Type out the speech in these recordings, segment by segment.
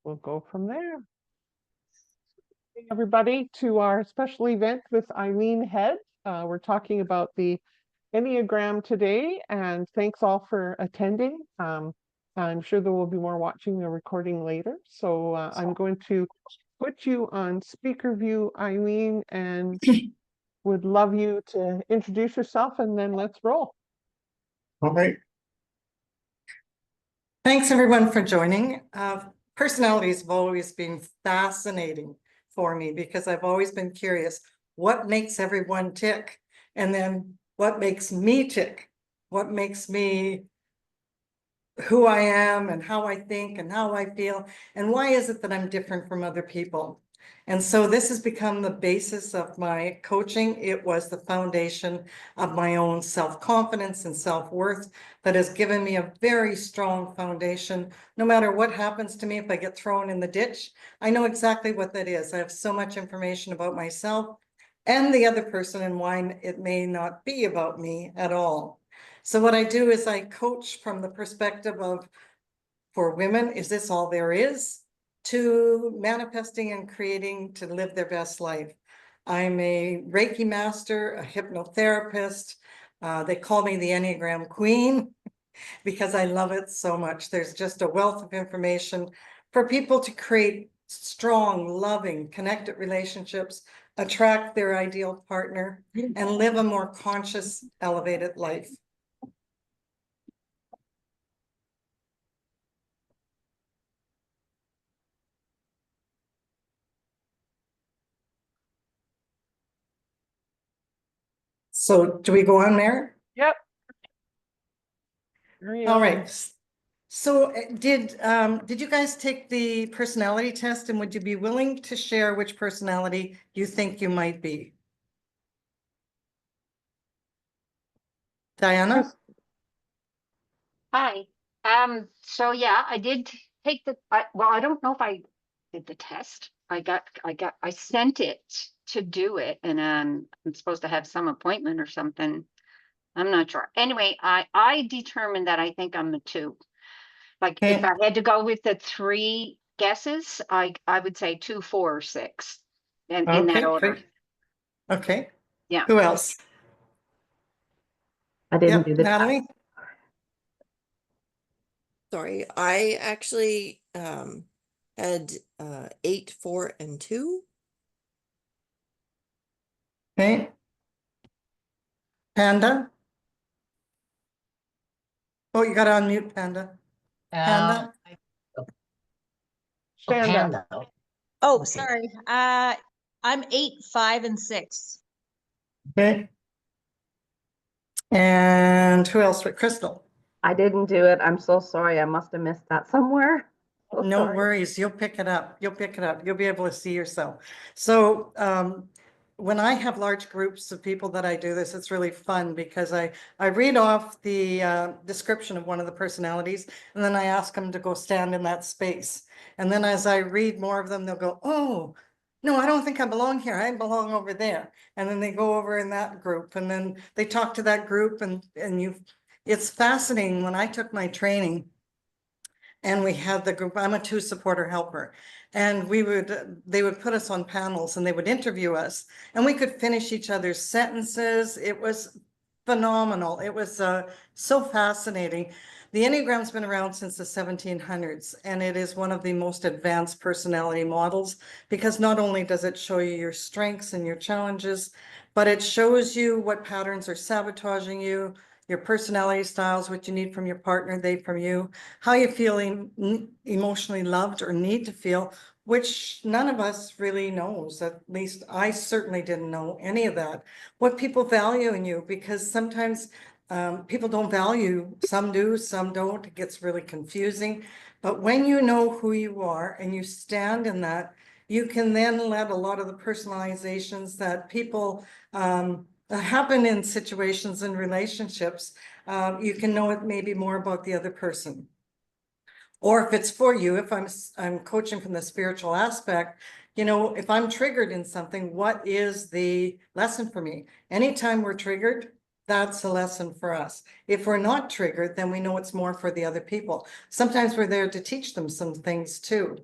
we'll go from there. Hey, everybody, to our special event with Eileen Head. We're talking about the Enneagram today, and thanks all for attending. I'm sure there will be more watching the recording later. So I'm going to put you on speaker view, Eileen, and would love you to introduce yourself, and then let's roll. Okay. Thanks everyone for joining. Personalities have always been fascinating for me because I've always been curious what makes everyone tick, and then what makes me tick, what makes me who I am and how I think and how I feel, and why is it that I'm different from other people. And so this has become the basis of my coaching. It was the foundation of my own self-confidence and self-worth that has given me a very strong foundation. No matter what happens to me, if I get thrown in the ditch, I know exactly what that is. I have so much information about myself and the other person and why it may not be about me at all. So what I do is I coach from the perspective of, for women, is this all there is? To manifesting and creating to live their best life. I'm a Reiki master, a hypnotherapist. They call me the Enneagram Queen because I love it so much. There's just a wealth of information for people to create strong, loving, connected relationships, attract their ideal partner, and live a more conscious, elevated life. So do we go on there? Yep. All right. So did you guys take the personality test, and would you be willing to share which personality you think you might be? Diana? Hi. So yeah, I did take well, I don't know if I did the test. I sent it to do it, and I'm supposed to have some appointment or something. I'm not sure. Anyway, I determined that I think I'm a 2. Like if I had to go with the 3 guesses, I would say 2, 4, or 6. And in that order. Okay. Yeah. Who else? I didn't do the Natalie? Sorry, I actually had 8, 4, and 2. Okay. Panda? Oh, you got to unmute Panda. Panda? Stand up. Oh, Okay. sorry. I'm 8, 5, and 6. Okay. And who else? Crystal? I didn't do it. I'm so sorry. I must have missed that somewhere. So No sorry. worries. You'll pick it up. You'll pick it up. You'll be able to see yourself. So when I have large groups of people that I do this, it's really fun because I read off the description of one of the personalities, and then I ask them to go stand in that space. And then as I read more of them, they'll go, oh, no, I don't think I belong here. I belong over there. And then they go over in that group, and then they talk to that group, and it's fascinating. When I took my training, and we had the group, I'm a 2 supporter helper, and they would put us on panels and they would interview us, and we could finish each other's sentences. It was phenomenal. It was so fascinating. The Enneagram's been around since the 1700s, and it is one of the most advanced personality models because not only does it show you your strengths and your challenges, but it shows you what patterns are sabotaging you, your personality styles, what you need from your partner, they from you, how you're feeling emotionally loved or need to feel, which none of us really knows. At least I certainly didn't know any of that. What people value in you, because sometimes people don't value, some do, some don't. It gets really confusing. But when you know who you are and you stand in that, you can then let a lot of the personalizations that people happen in situations and relationships, you can know it maybe more about the other person. Or if it's for you, if I'm coaching from the spiritual aspect, you know, if I'm triggered in something, what is the lesson for me? Anytime we're triggered, that's a lesson for us. If we're not triggered, then we know it's more for the other people. Sometimes we're there to teach them some things too.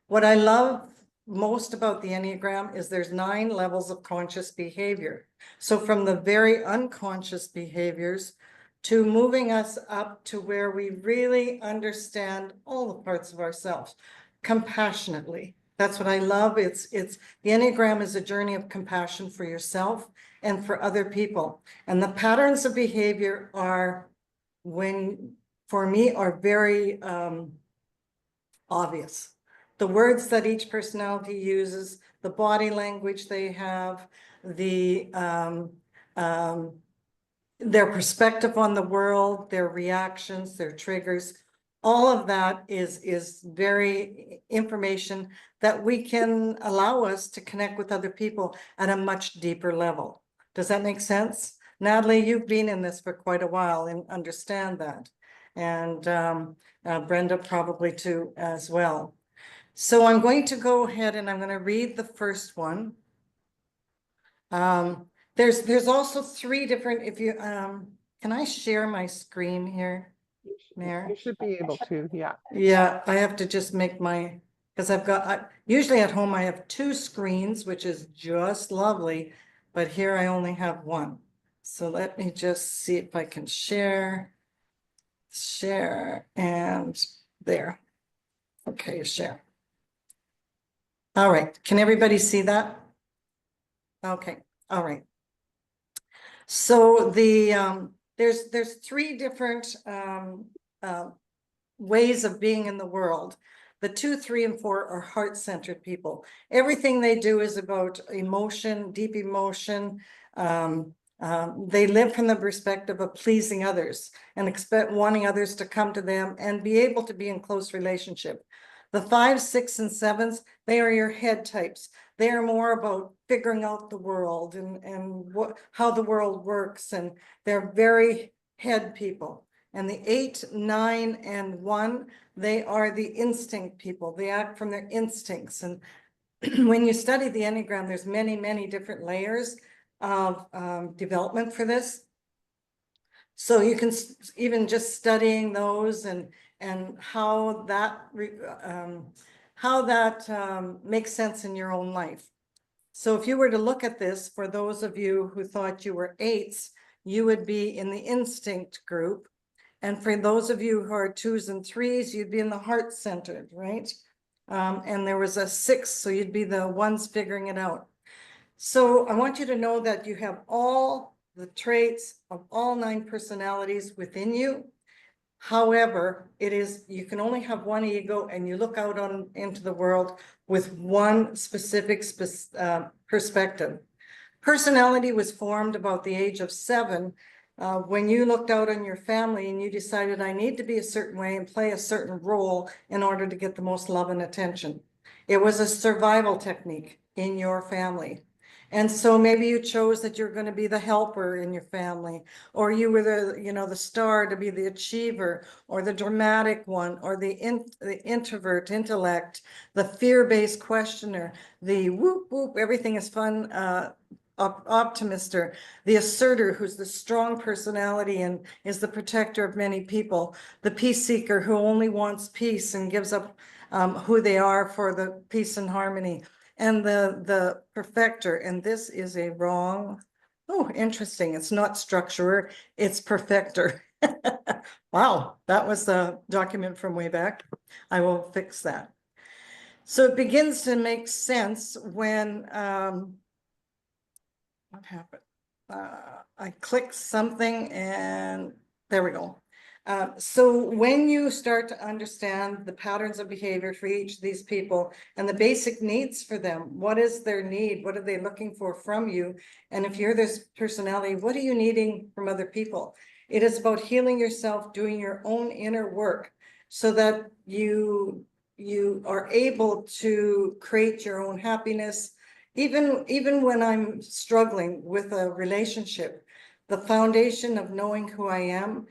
What I love most about the Enneagram is there's 9 levels of conscious behavior. So from the very unconscious behaviors to moving us up to where we really understand all the parts of ourselves compassionately. That's what I love. It's the Enneagram is a journey of compassion for yourself and for other people. And the patterns of behavior are, for me, are very obvious. The words that each personality uses, the body language they have, their perspective on the world, their reactions, their triggers, all of that is very information that we can allow us to connect with other people at a much deeper level. Does that make sense? Natalie, you've been in this for quite a while and understand that. And Brenda probably too as well. So I'm going to go ahead and I'm going to read the first one. There's also 3 different, if you, can I share my screen here, Mayor? You should be able to, yeah. Yeah, I have to just make my, because I've got, usually at home I have 2 screens, which is just lovely, but here I only have 1. So let me just see if I can share, and there. Okay, share. All right, can everybody see that? Okay, all right. So there's 3 different ways of being in the world. The 2, 3, and 4 are heart-centered people. Everything they do is about emotion, deep emotion. They live from the perspective of pleasing others and wanting others to come to them and be able to be in close relationship. The 5, 6, and 7s, they are your head types. They are more about figuring out the world and how the world works, and they're very head people. And the 8, 9, and 1, they are the instinct people. They act from their instincts. And when you study the Enneagram, there's many, many different layers of development for this. So you can even just studying those and how that makes sense in your own life. So if you were to look at this, for those of you who thought you were 8s, you would be in the instinct group. And for those of you who are 2s and 3s, you'd be in the heart-centered, right? And there was a 6, so you'd be the ones figuring it out. So I want you to know that you have all the traits of all 9 personalities within you. However, you can only have 1 ego, and you look out into the world with 1 specific perspective. Personality was formed about the age of 7, when you looked out on your family and you decided, I need to be a certain way and play a certain role in order to get the most love and attention. It was a survival technique in your family. And so maybe you chose that you're going to be the helper in your family, or you were the star to be the achiever, or the dramatic one, or the introvert, intellect, the fear-based questioner, the whoop whoop, everything is fun, optimister, the asserter, who's the strong personality and is the protector of many people, the peace seeker who only wants peace and gives up who they are for the peace and harmony, and the perfecter. And this is a wrong, oh, interesting. It's not structurer, it's perfecter. Wow, that was the document from way back. I will fix that. So it begins to make sense when, what happened? I clicked something and there we go. So when you start to understand the patterns of behavior for each of these people and the basic needs for them, what is their need? What are they looking for from you? And if you're this personality, what are you needing from other people? It is about healing yourself, doing your own inner work so that you are able to create your own happiness. Even when I'm struggling with a relationship, the foundation of knowing who I am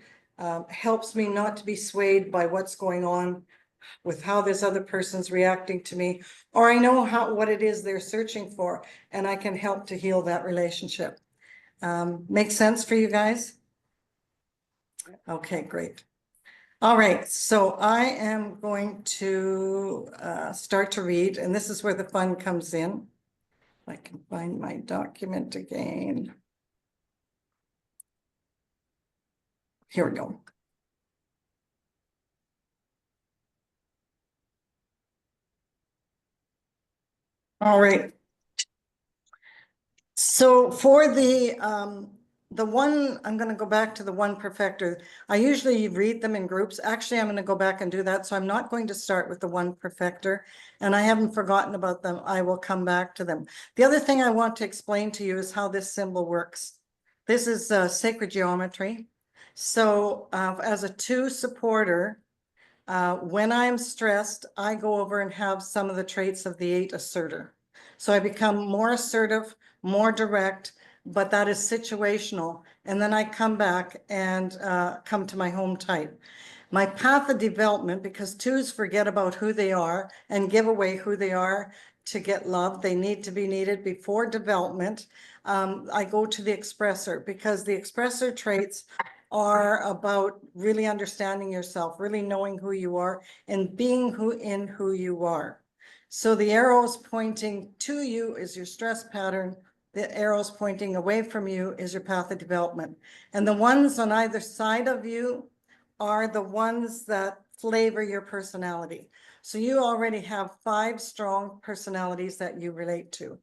helps me not to be swayed by what's going on with how this other person's reacting to me, or I know what it is they're searching for, and I can help to heal that relationship. Make sense for you guys? Okay, great. All right, so I am going to start to read, and this is where the fun comes in. I can find my document again. Here we go. All right. So for the one, I'm going to go back to the one perfecter. I usually read them in groups. Actually, I'm going to go back and do that. So I'm not going to start with the one perfecter, and I haven't forgotten about them. I will come back to them. The other thing I want to explain to you is how this symbol works. This is sacred geometry. So as a 2 supporter, when I'm stressed, I go over and have some of the traits of the 8 asserter. So I become more assertive, more direct, but that is situational. And then I come back and come to my home type. My path of development, because 2s forget about who they are and give away who they are to get love. They need to be needed before development. I go to the expressor because the expressor traits are about really understanding yourself, really knowing who you are and being who you are. So the arrows pointing to you is your stress pattern. The arrows pointing away from you is your path of development. And the ones on either side of you are the ones that flavor your personality. So you already have 5 strong personalities that you relate to.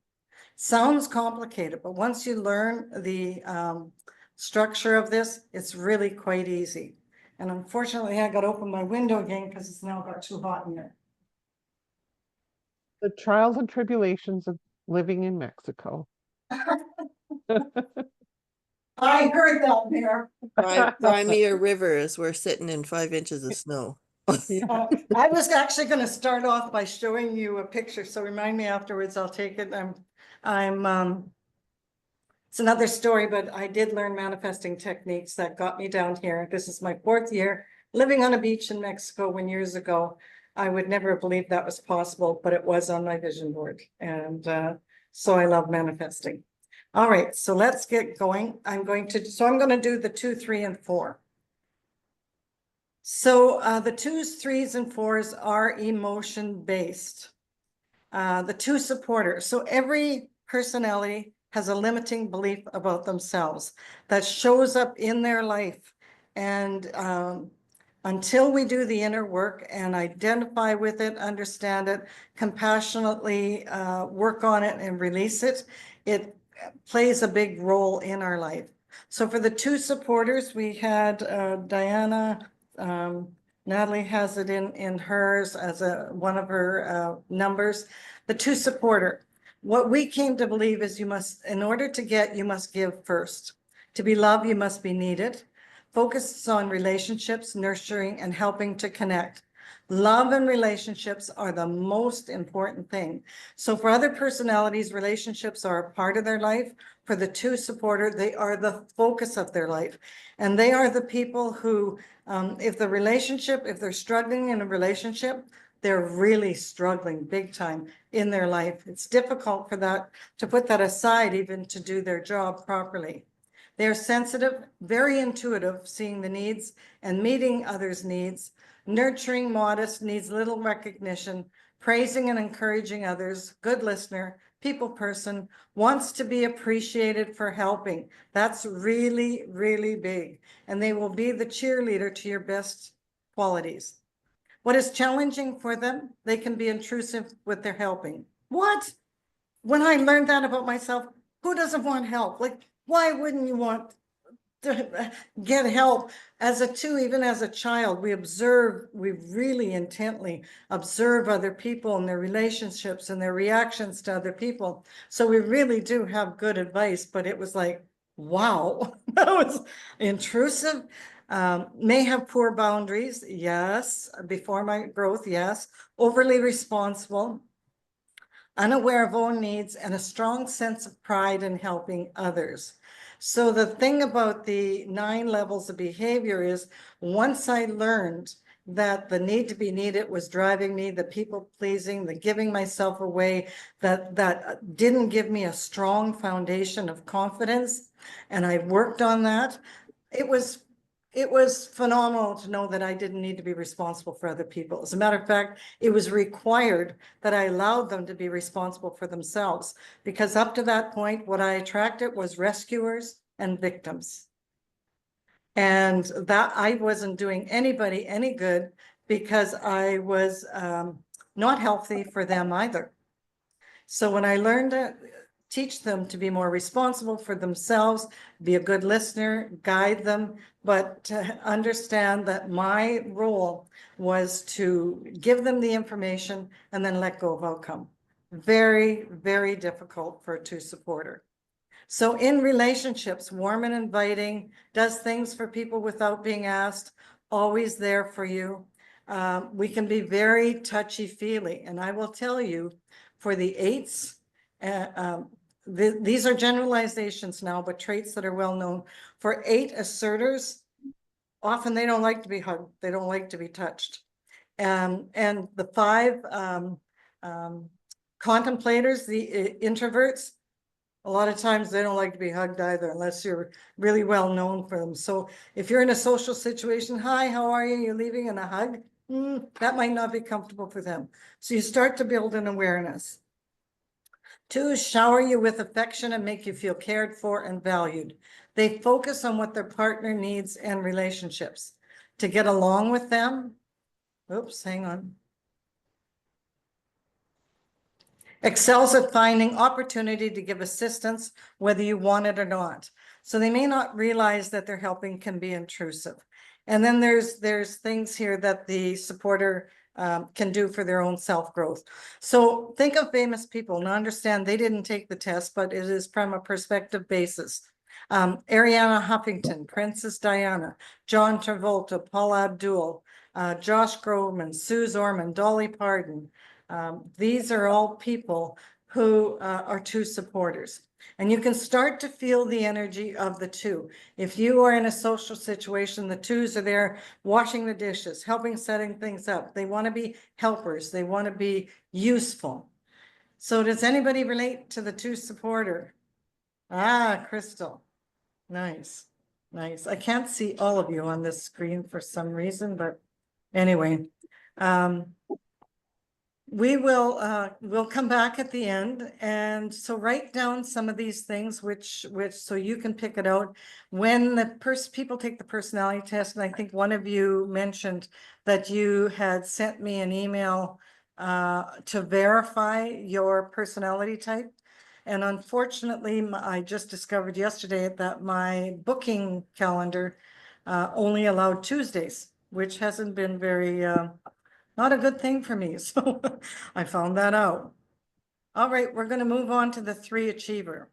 Sounds complicated, but once you learn the structure of this, it's really quite easy. And unfortunately, I got to open my window again because it's now got too hot in here. The trials and tribulations of living in Mexico. I heard that there. Cry me a river as we're sitting in 5 inches of snow. I was actually going to start off by showing you a picture, so remind me afterwards. I'll take it. It's another story, but I did learn manifesting techniques that got me down here. This is my 4th year living on a beach in Mexico when years ago. I would never have believed that was possible, but it was on my vision board. And so I love manifesting. All right, so let's get going. I'm going to do the 2, 3, and 4. So the 2s, 3s, and 4s are emotion based. The 2 supporters. So every personality has a limiting belief about themselves that shows up in their life. And until we do the inner work and identify with it, understand it, compassionately work on it and release it, it plays a big role in our life. So for the 2 supporters, we had Diana, Natalie has it in hers as one of her numbers. The 2 supporter. What we came to believe is in order to get, you must give first. To be loved, you must be needed. Focus on relationships, nurturing, and helping to connect. Love and relationships are the most important thing. So for other personalities, relationships are a part of their life. For the 2 supporter, they are the focus of their life. And they are the people who, if they're struggling in a relationship, they're really struggling big time in their life. It's difficult for that to put that aside even to do their job properly. They're sensitive, very intuitive, seeing the needs and meeting others' needs, nurturing, modest, needs little recognition, praising and encouraging others, good listener, people person, wants to be appreciated for helping. That's really, really big. And they will be the cheerleader to your best qualities. What is challenging for them, they can be intrusive with their helping. What? When I learned that about myself, who doesn't want help? Like, why wouldn't you want to get help? As a 2, even as a child, we really intently observe other people and their relationships and their reactions to other people. So we really do have good advice, but it was like, wow, that was intrusive. May have poor boundaries, yes. Before my growth, yes. Overly responsible, unaware of own needs, and a strong sense of pride in helping others. So the thing about the 9 levels of behavior is once I learned that the need to be needed was driving me, the people pleasing, the giving myself away, that didn't give me a strong foundation of confidence. And I worked on that. It was phenomenal to know that I didn't need to be responsible for other people. As a matter of fact, it was required that I allowed them to be responsible for themselves, because up to that point, what I attracted was rescuers and victims. And that I wasn't doing anybody any good, because I was not healthy for them either. So when I learned to teach them to be more responsible for themselves, be a good listener, guide them, but to understand that my role was to give them the information and then let go of outcome. Very, very difficult for a two supporter. So in relationships, warm and inviting, does things for people without being asked, always there for you. We can be very touchy-feely, and I will tell you, for the eights, these are generalizations now, but traits that are well known. For 8 asserters, often they don't like to be hugged, they don't like to be touched. And the 5 contemplators, the introverts, a lot of times they don't like to be hugged either, unless you're really well known for them. So if you're in a social situation, hi, how are you? You're leaving in a hug. That might not be comfortable for them. So you start to build an awareness. 2, shower you with affection and make you feel cared for and valued. They focus on what their partner needs and relationships. To get along with them, oops, hang on. Excels at finding opportunity to give assistance, whether you want it or not. So they may not realize that their helping can be intrusive. And then there's things here that the supporter can do for their own self-growth. So think of famous people and understand they didn't take the test, but it is from a perspective basis. Ariana Huffington, Princess Diana, John Travolta, Paula Abdul, Josh Groban, Sue Zorman, Dolly Parton. These are all people who are two supporters. And you can start to feel the energy of the two. If you are in a social situation, the twos are there washing the dishes, helping setting things up. They want to be helpers. They want to be useful. So does anybody relate to the two supporter? Ah, Crystal. Nice. Nice. I can't see all of you on this screen for some reason, but anyway. We'll come back at the end, and so write down some of these things which so you can pick it out when the people take the personality test. And I think one of you mentioned that you had sent me an email to verify your personality type. And unfortunately, I just discovered yesterday that my booking calendar only allowed Tuesdays, which hasn't been very not a good thing for me. So I found that out. All right, we're going to move on to the 3 achiever.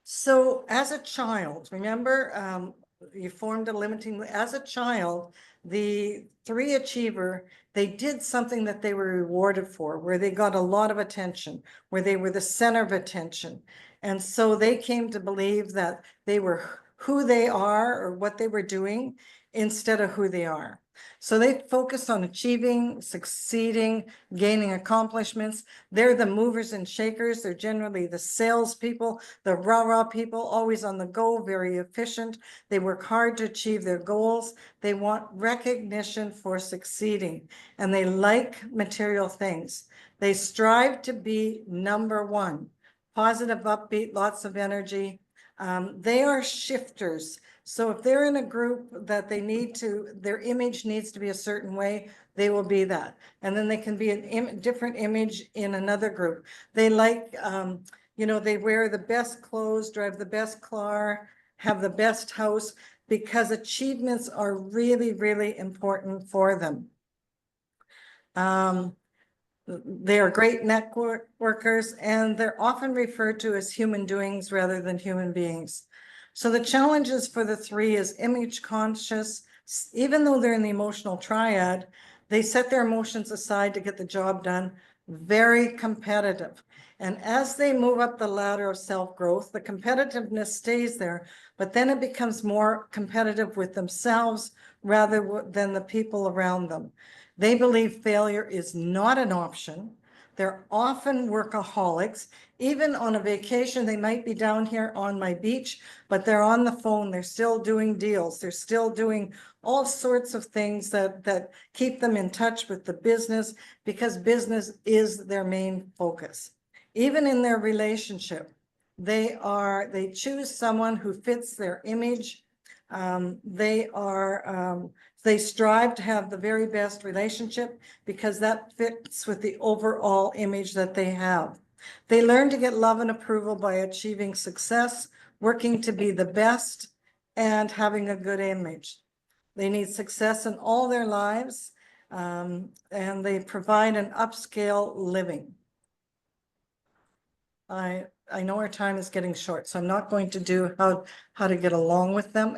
So as a child, remember, you formed a limiting, as a child, the 3 achiever, they did something that they were rewarded for, where they got a lot of attention, where they were the center of attention. And so they came to believe that they were who they are or what they were doing instead of who they are. So they focus on achieving, succeeding, gaining accomplishments. They're the movers and shakers. They're generally the salespeople, the rah-rah people, always on the go, very efficient. They work hard to achieve their goals. They want recognition for succeeding, and they like material things. They strive to be number 1, positive, upbeat, lots of energy. They are shifters. So if they're in a group that they need to, their image needs to be a certain way, they will be that. And then they can be a different image in another group. They like, they wear the best clothes, drive the best car, have the best house, because achievements are really, really important for them. They are great networkers, and they're often referred to as human doings rather than human beings. So the challenges for the 3 is image conscious. Even though they're in the emotional triad, they set their emotions aside to get the job done. Very competitive. And as they move up the ladder of self-growth, the competitiveness stays there, but then it becomes more competitive with themselves rather than the people around them. They believe failure is not an option. They're often workaholics. Even on a vacation, they might be down here on my beach, but they're on the phone. They're still doing deals. They're still doing all sorts of things that keep them in touch with the business, because business is their main focus. Even in their relationship, they choose someone who fits their image. They strive to have the very best relationship because that fits with the overall image that they have. They learn to get love and approval by achieving success, working to be the best, and having a good image. They need success in all their lives, and they provide an upscale living. I know our time is getting short, so I'm not going to do how to get along with them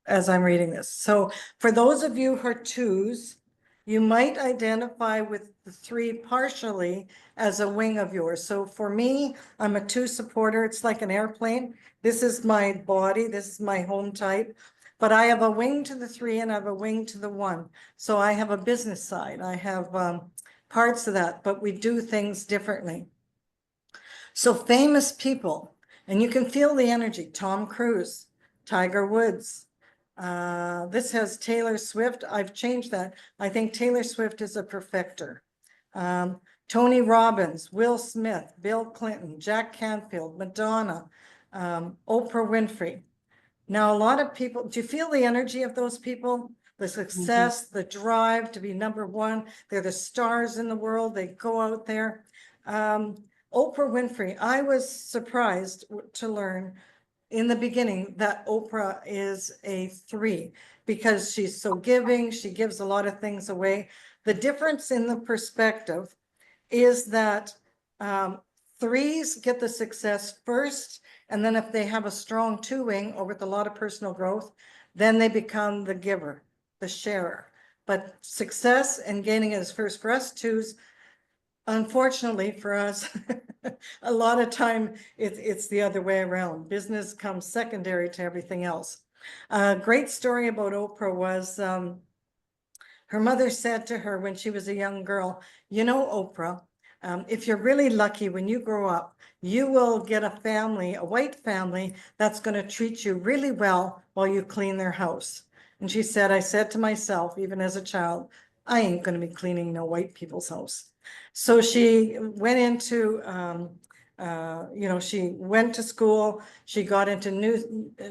as I'm reading this. So for those of you who are twos, you might identify with the 3 partially as a wing of yours. So for me, I'm a 2 supporter. It's like an airplane. This is my body. This is my home type. But I have a wing to the 3 and I have a wing to the 1. So I have a business side. I have parts of that, but we do things differently. So famous people, and you can feel the energy. Tom Cruise, Tiger Woods. This has Taylor Swift. I've changed that. I think Taylor Swift is a perfecter. Tony Robbins, Will Smith, Bill Clinton, Jack Canfield, Madonna, Oprah Winfrey. Now, a lot of people, do you feel the energy of those people? The success, the drive to be number 1. They're the stars in the world. They go out there. Oprah Winfrey, I was surprised to learn in the beginning that Oprah is a 3 because she's so giving. She gives a lot of things away. The difference in the perspective is that 3s get the success first, and then if they have a strong 2 wing or with a lot of personal growth, then they become the giver, the sharer. But success and gaining is first for us 2s. Unfortunately for us, a lot of time it's the other way around. Business comes secondary to everything else. A great story about Oprah was her mother said to her when she was a young girl, you know, Oprah, if you're really lucky when you grow up, you will get a family, a white family, that's going to treat you really well while you clean their house. And she said, I said to myself, even as a child, I ain't going to be cleaning no white people's house. So she went into, she went to school, she got into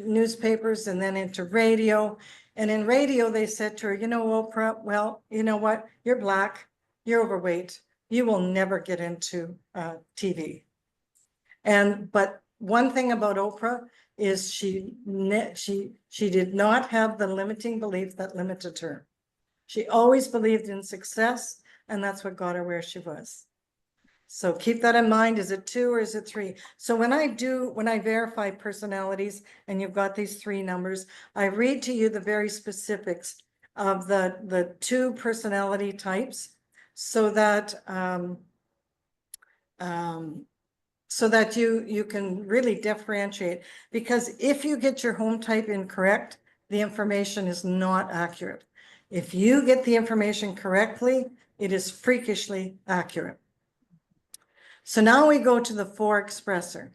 newspapers and then into radio. And in radio, they said to her, you know, Oprah, well, you know what? You're Black, you're overweight, you will never get into TV. But one thing about Oprah is she did not have the limiting belief that limited her. She always believed in success, and that's what got her where she was. So keep that in mind. Is it 2 or is it 3? So when I verify personalities and you've got these 3 numbers, I read to you the very specifics of the 2 personality types so that you can really differentiate. Because if you get your home type incorrect, the information is not accurate. If you get the information correctly, it is freakishly accurate. So now we go to the 4 expressor.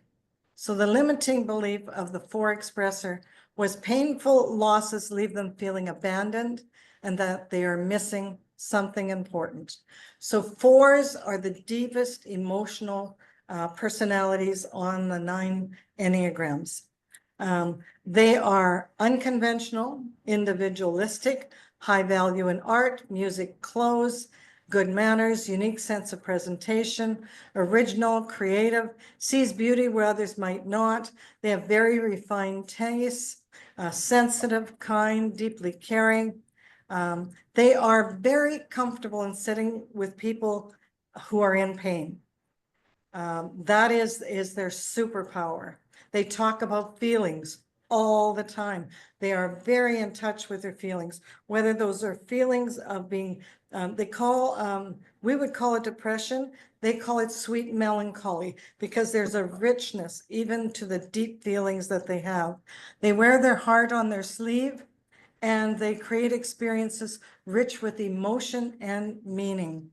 So the limiting belief of the 4 expressor was painful losses leave them feeling abandoned and that they are missing something important. So 4s are the deepest emotional personalities on the 9 Enneagrams. They are unconventional, individualistic, high value in art, music, clothes, good manners, unique sense of presentation, original, creative, sees beauty where others might not. They have very refined tastes, sensitive, kind, deeply caring. They are very comfortable in sitting with people who are in pain. That is their superpower. They talk about feelings all the time. They are very in touch with their feelings, whether those are feelings of being, we would call it depression. They call it sweet melancholy because there's a richness even to the deep feelings that they have. They wear their heart on their sleeve and they create experiences rich with emotion and meaning.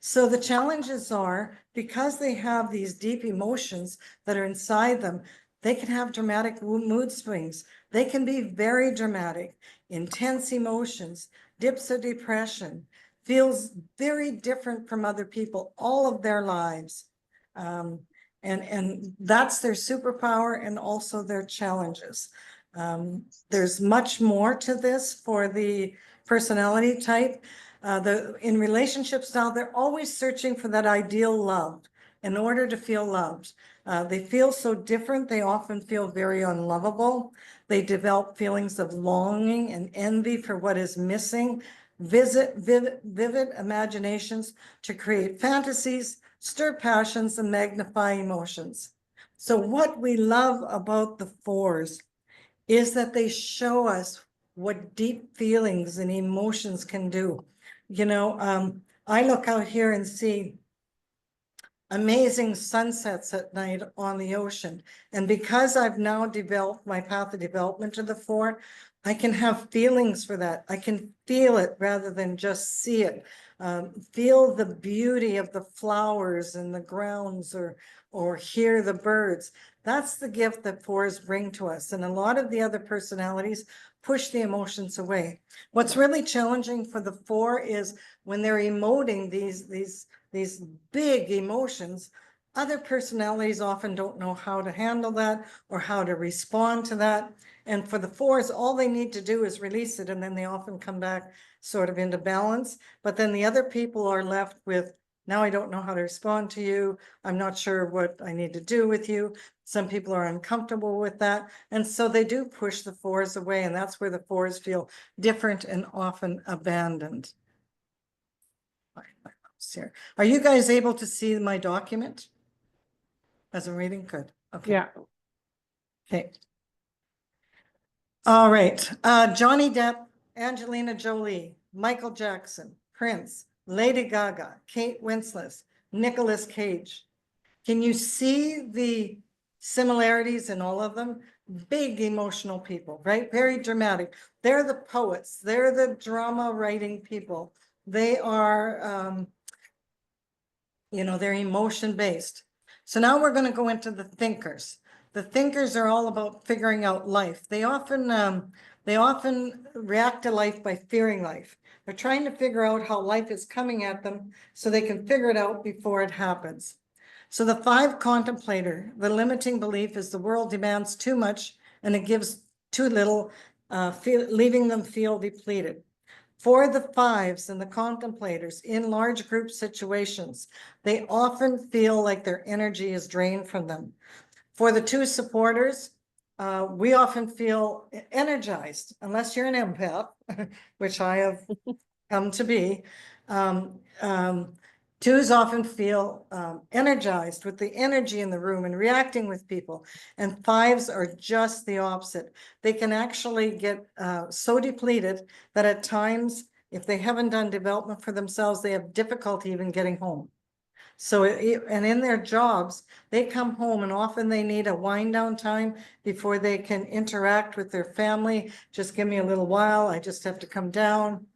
So the challenges are, because they have these deep emotions that are inside them, they can have dramatic mood swings. They can be very dramatic, intense emotions, dips of depression, feels very different from other people all of their lives. And that's their superpower and also their challenges. There's much more to this for the personality type. In relationships now, they're always searching for that ideal love in order to feel loved. They feel so different. They often feel very unlovable. They develop feelings of longing and envy for what is missing, vivid imaginations to create fantasies, stir passions, and magnify emotions. So what we love about the fours is that they show us what deep feelings and emotions can do. You know, I look out here and see amazing sunsets at night on the ocean. And because I've now developed my path of development to the four, I can have feelings for that. I can feel it rather than just see it. Feel the beauty of the flowers and the grounds, or hear the birds. That's the gift that fours bring to us. And a lot of the other personalities push the emotions away. What's really challenging for the four is when they're emoting these big emotions, other personalities often don't know how to handle that or how to respond to that. And for the fours, all they need to do is release it, and then they often come back sort of into balance. But then the other people are left with, now I don't know how to respond to you. I'm not sure what I need to do with you. Some people are uncomfortable with that. And so they do push the fours away, and that's where the fours feel different and often abandoned. Here. Are you guys able to see my document as I'm reading? Good. Okay. Yeah. Okay. All right. Johnny Depp, Angelina Jolie, Michael Jackson, Prince, Lady Gaga, Kate Winslet, Nicolas Cage. Can you see the similarities in all of them? Big emotional people, right? Very dramatic. They're the poets. They're the drama writing people. They are, you know, they're emotion based. So now we're going to go into the thinkers. The thinkers are all about figuring out life. They often react to life by fearing life. They're trying to figure out how life is coming at them so they can figure it out before it happens. So the five contemplator, the limiting belief is the world demands too much and it gives too little, leaving them feel depleted. For the fives and the contemplators in large group situations, they often feel like their energy is drained from them. For the two supporters, we often feel energized, unless you're an empath, which I have come to be. Twos often feel energized with the energy in the room and reacting with people. And fives are just the opposite. They can actually get so depleted that at times, if they haven't done development for themselves, they have difficulty even getting home. So, and in their jobs, they come home and often they need a wind down time before they can interact with their family. Just give me a little while. I just have to come down.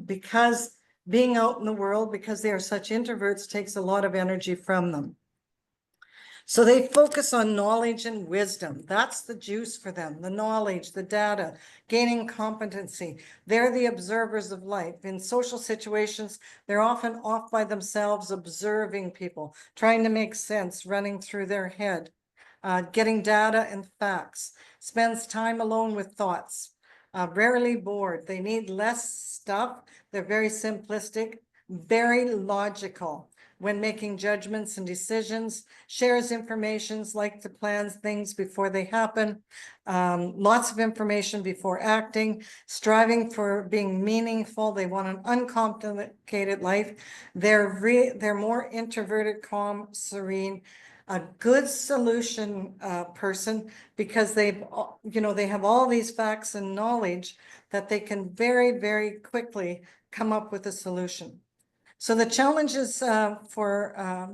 Because being out in the world, because they are such introverts, takes a lot of energy from them. So they focus on knowledge and wisdom. That's the juice for them, the knowledge, the data, gaining competency. They're the observers of life. In social situations, they're often off by themselves, observing people, trying to make sense, running through their head, getting data and facts, spends time alone with thoughts, rarely bored. They need less stuff. They're very simplistic, very logical when making judgments and decisions, shares information, like to plan things before they happen, lots of information before acting, striving for being meaningful. They want an uncomplicated life. They're more introverted, calm, serene, a good solution person, because they've, they have all these facts and knowledge that they can very, very quickly come up with a solution. So the challenges for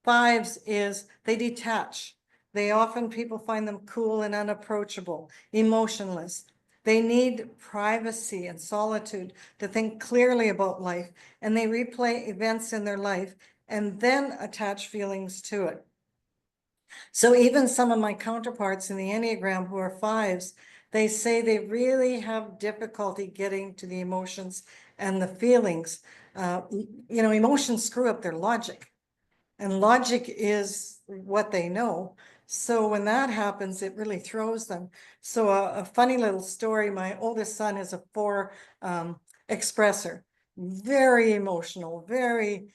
fives is they detach. They often, people find them cool and unapproachable, emotionless. They need privacy and solitude to think clearly about life, and they replay events in their life and then attach feelings to it. So even some of my counterparts in the Enneagram who are fives, they say they really have difficulty getting to the emotions and the feelings. Emotions screw up their logic, and logic is what they know. So when that happens, it really throws them. So a funny little story, my oldest son is a 4 expressor, very emotional, very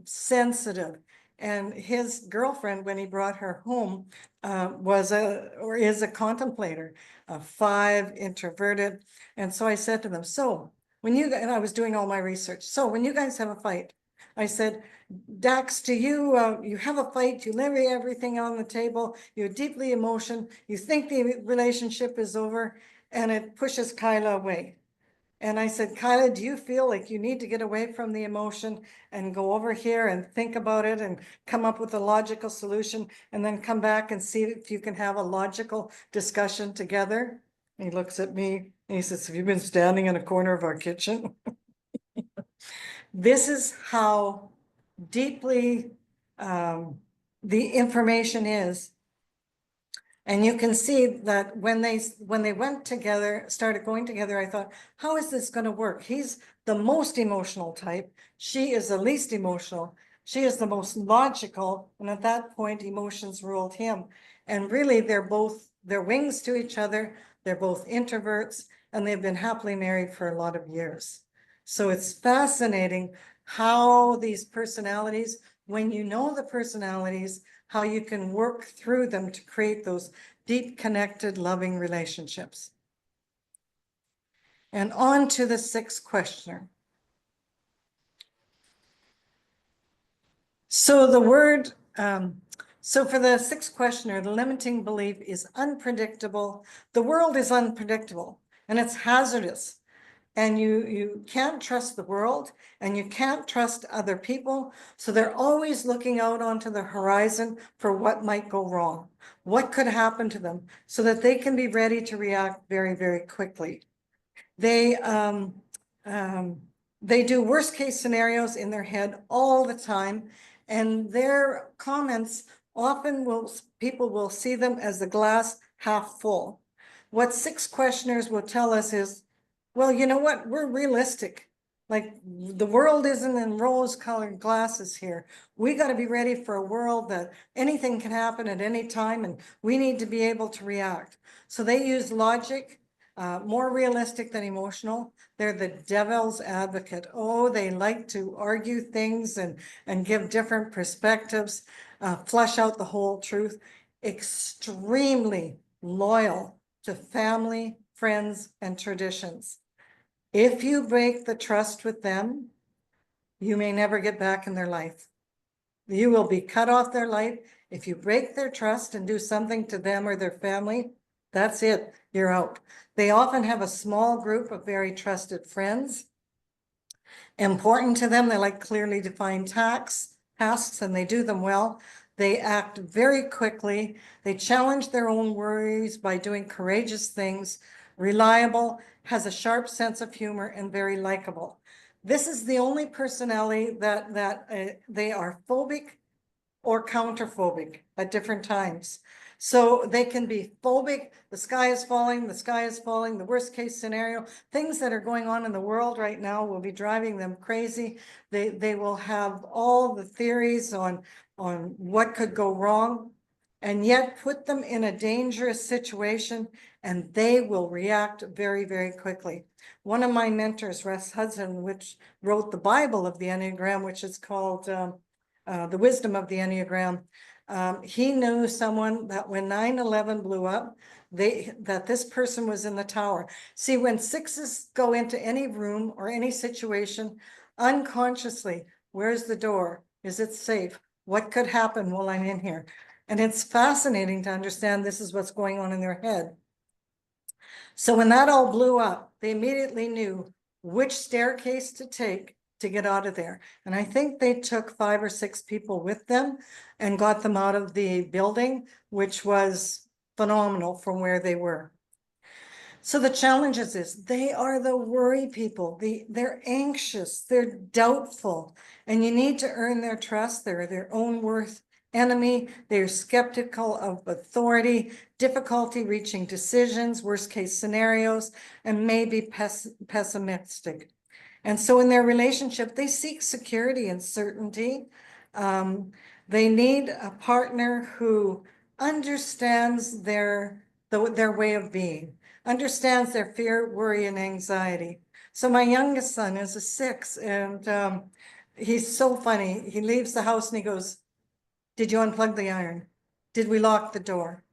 sensitive. And his girlfriend, when he brought her home, is a contemplator, a 5 introverted. And so I said to them, so when you, and I was doing all my research, so when you guys have a fight, I said, Dax, to you, you have a fight, you lay everything on the table, you're deeply emotional, you think the relationship is over, and it pushes Kyla away. And I said, Kyla, do you feel like you need to get away from the emotion and go over here and think about it and come up with a logical solution, and then come back and see if you can have a logical discussion together? And he looks at me and he says, have you been standing in a corner of our kitchen? This is how deeply the information is. And you can see that when they went together, started going together, I thought, how is this going to work? He's the most emotional type. She is the least emotional. She is the most logical. And at that point, emotions ruled him. And really, they're wings to each other. They're both introverts, and they've been happily married for a lot of years. So it's fascinating how these personalities, when you know the personalities, how you can work through them to create those deep, connected, loving relationships. And on to the 6th questioner. So the word, so for the 6th questioner, the limiting belief is unpredictable. The world is unpredictable and it's hazardous. And you can't trust the world, and you can't trust other people. So they're always looking out onto the horizon for what might go wrong, what could happen to them, so that they can be ready to react very, very quickly. They do worst case scenarios in their head all the time, and their comments often people will see them as the glass half full. What 6 questioners will tell us is, well, you know what? We're realistic. Like, the world isn't in rose-colored glasses here. We got to be ready for a world that anything can happen at any time, and we need to be able to react. So they use logic, more realistic than emotional. They're the devil's advocate. Oh, they like to argue things and give different perspectives, flush out the whole truth. Extremely loyal to family, friends, and traditions. If you break the trust with them, you may never get back in their life. You will be cut off their life. If you break their trust and do something to them or their family, that's it, you're out. They often have a small group of very trusted friends. Important to them, they like clearly defined tasks, and they do them well. They act very quickly. They challenge their own worries by doing courageous things. Reliable, has a sharp sense of humor, and very likable. This is the only personality that they are phobic or counterphobic at different times. So they can be phobic, the sky is falling, the worst case scenario, things that are going on in the world right now will be driving them crazy. They will have all the theories on what could go wrong, and yet put them in a dangerous situation, and they will react very, very quickly. One of my mentors, Russ Hudson, which wrote the Bible of the Enneagram, which is called The Wisdom of the Enneagram. He knew someone that when 9/11 blew up, that this person was in the tower. See, when 6s go into any room or any situation, unconsciously, where's the door? Is it safe? What could happen while I'm in here? And it's fascinating to understand this is what's going on in their head. So when that all blew up, they immediately knew which staircase to take to get out of there. And I think they took 5 or 6 people with them and got them out of the building, which was phenomenal from where they were. So the challenge is this: they are the worry people. They're anxious, they're doubtful, and you need to earn their trust. They're their own worst enemy. They're skeptical of authority, difficulty reaching decisions, worst case scenarios, and maybe pessimistic. And so in their relationship, they seek security and certainty. They need a partner who understands their way of being, understands their fear, worry, and anxiety. So my youngest son is a 6, and he's so funny. He leaves the house and he goes, "Did you unplug the iron? Did we lock the door?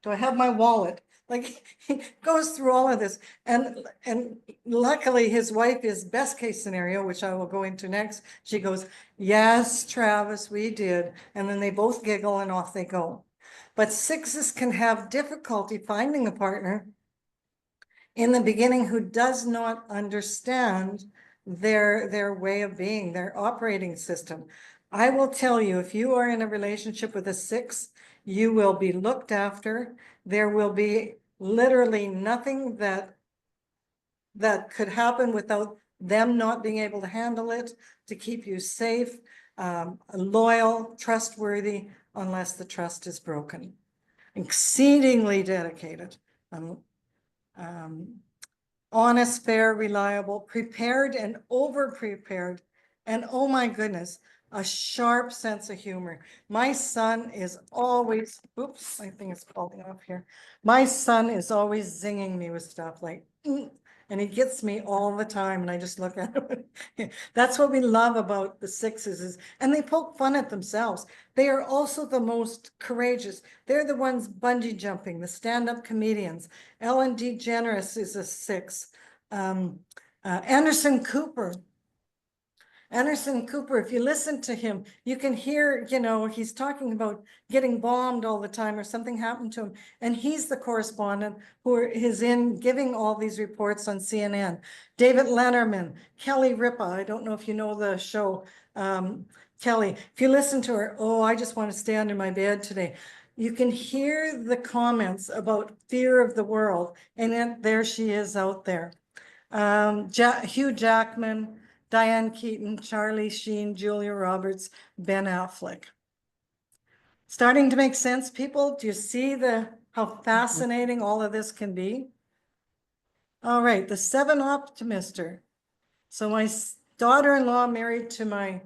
Do I have my wallet?" Like, he goes through all of this. And luckily his wife is best case scenario, which I will go into next. She goes, "Yes, Travis, we did." And then they both giggle and off they go. But 6s can have difficulty finding a partner in the beginning who does not understand their way of being, their operating system. I will tell you, if you are in a relationship with a 6, you will be looked after. There will be literally nothing that could happen without them not being able to handle it, to keep you safe, loyal, trustworthy, unless the trust is broken. Exceedingly dedicated. Honest, fair, reliable, prepared and over-prepared, and oh my goodness, a sharp sense of humor. My son is always, oops, I think it's falling off here. My son is always zinging me with stuff like, and he gets me all the time, and I just look at him. That's what we love about the 6s is, and they poke fun at themselves. They are also the most courageous. They're the ones bungee jumping, the stand-up comedians. Ellen DeGeneres is a 6. Anderson Cooper, if you listen to him, you can hear, he's talking about getting bombed all the time or something happened to him. And he's the correspondent who is in giving all these reports on CNN. David Letterman, Kelly Ripa, I don't know if you know the show, Kelly, if you listen to her, "Oh, I just want to stay under my bed today." You can hear the comments about fear of the world. And then there she is out there. Hugh Jackman, Diane Keaton, Charlie Sheen, Julia Roberts, Ben Affleck. Starting to make sense, people? Do you see how fascinating all of this can be? All right, the 7 optimister. So my daughter-in-law, married to my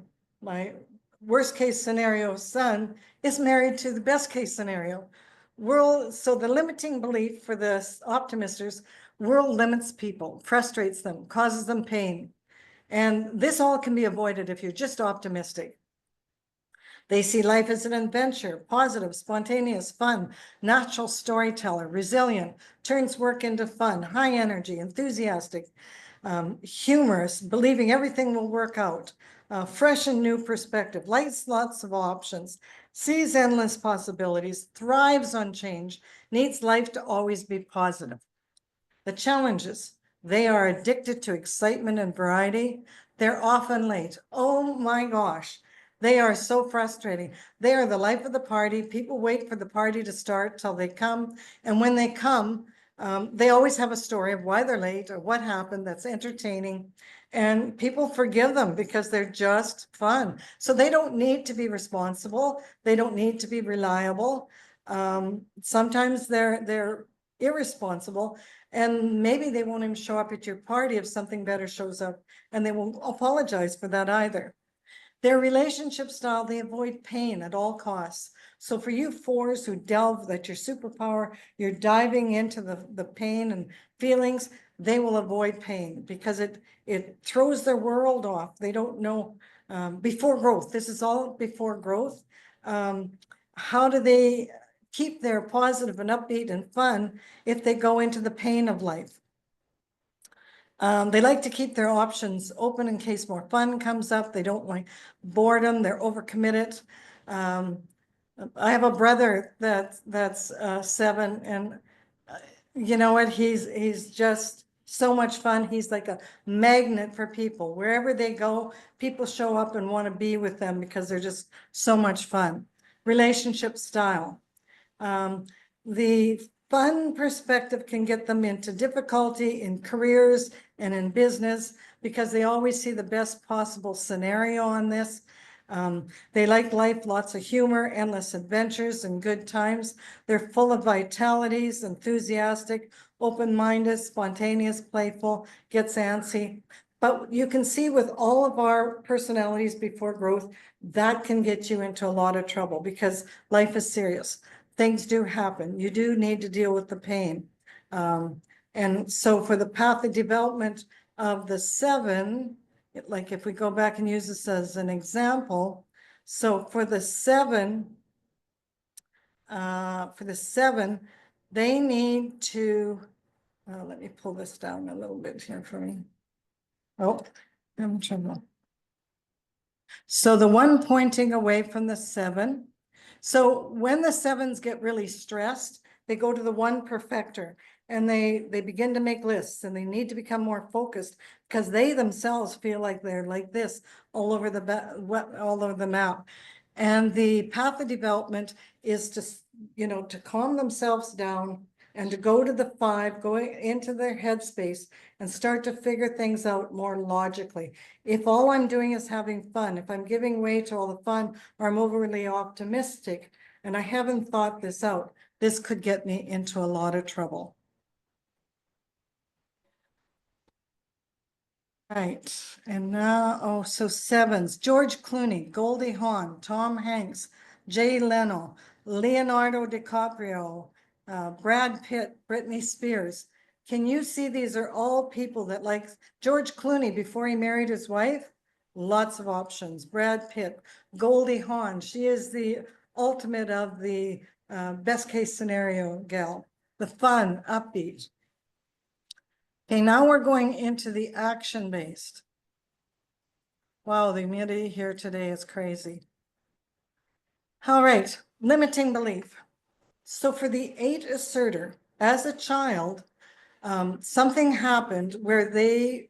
worst case scenario son, is married to the best case scenario. So the limiting belief for the optimisters: world limits people, frustrates them, causes them pain. And this all can be avoided if you're just optimistic. They see life as an adventure, positive, spontaneous, fun, natural storyteller, resilient, turns work into fun, high energy, enthusiastic, humorous, believing everything will work out, fresh and new perspective, likes lots of options, sees endless possibilities, thrives on change, needs life to always be positive. The challenges: they are addicted to excitement and variety. They're often late. Oh my gosh, they are so frustrating. They are the life of the party. People wait for the party to start till they come. And when they come, they always have a story of why they're late or what happened that's entertaining. And people forgive them because they're just fun. So they don't need to be responsible. They don't need to be reliable. Sometimes they're irresponsible. And maybe they won't even show up at your party if something better shows up, and they won't apologize for that either. Their relationship style: they avoid pain at all costs. So for you 4s who delve, that your superpower, you're diving into the pain and feelings, they will avoid pain because it throws their world off. They don't know, before growth. This is all before growth. How do they keep their positive and upbeat and fun if they go into the pain of life? They like to keep their options open in case more fun comes up. They don't like boredom. They're overcommitted. I have a brother that's 7, and you know what? He's just so much fun. He's like a magnet for people. Wherever they go, people show up and want to be with them because they're just so much fun. Relationship style. The fun perspective can get them into difficulty in careers and in business because they always see the best possible scenario on this. They like life, lots of humor, endless adventures, and good times. They're full of vitalities, enthusiastic, open-minded, spontaneous, playful, gets antsy. But you can see with all of our personalities before growth, that can get you into a lot of trouble because life is serious. Things do happen. You do need to deal with the pain. And so for the path of development of the 7, like if we go back and use this as an example, so for the 7, they need to, let me pull this down a little bit here for me. Oh, I'm in trouble. So the one pointing away from the 7. So when the 7s get really stressed, they go to the one perfecter and they begin to make lists, and they need to become more focused because they themselves feel like they're like this all over the map. And the path of development is to, to calm themselves down and to go to the 5, going into their headspace and start to figure things out more logically. If all I'm doing is having fun, if I'm giving way to all the fun, or I'm overly optimistic, and I haven't thought this out, this could get me into a lot of trouble. Right, and now, so 7s, George Clooney, Goldie Hawn, Tom Hanks, Jay Leno, Leonardo DiCaprio, Brad Pitt, Britney Spears. Can you see these are all people that like George Clooney before he married his wife? Lots of options. Brad Pitt, Goldie Hawn, she is the ultimate of the best case scenario gal, the fun, upbeat. Okay, now we're going into the action-based. Wow, the humidity here today is crazy. All right, limiting belief. So for the 8 asserter, as a child, something happened where they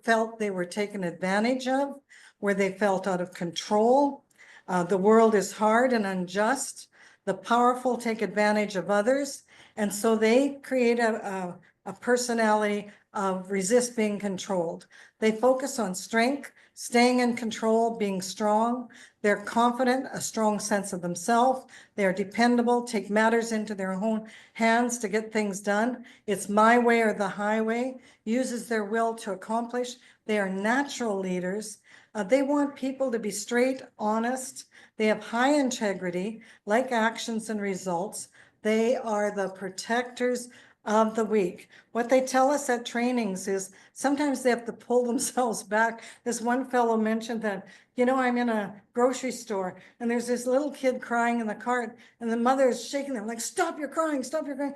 felt they were taken advantage of, where they felt out of control. The world is hard and unjust. The powerful take advantage of others. And so they create a personality of resist being controlled. They focus on strength, staying in control, being strong. They're confident, a strong sense of themselves. They're dependable, take matters into their own hands to get things done. It's my way or the highway, uses their will to accomplish. They are natural leaders. They want people to be straight, honest. They have high integrity, like actions and results. They are the protectors of the weak. What they tell us at trainings is sometimes they have to pull themselves back. This one fellow mentioned that, I'm in a grocery store and there's this little kid crying in the cart and the mother is shaking them like, stop your crying, stop your crying.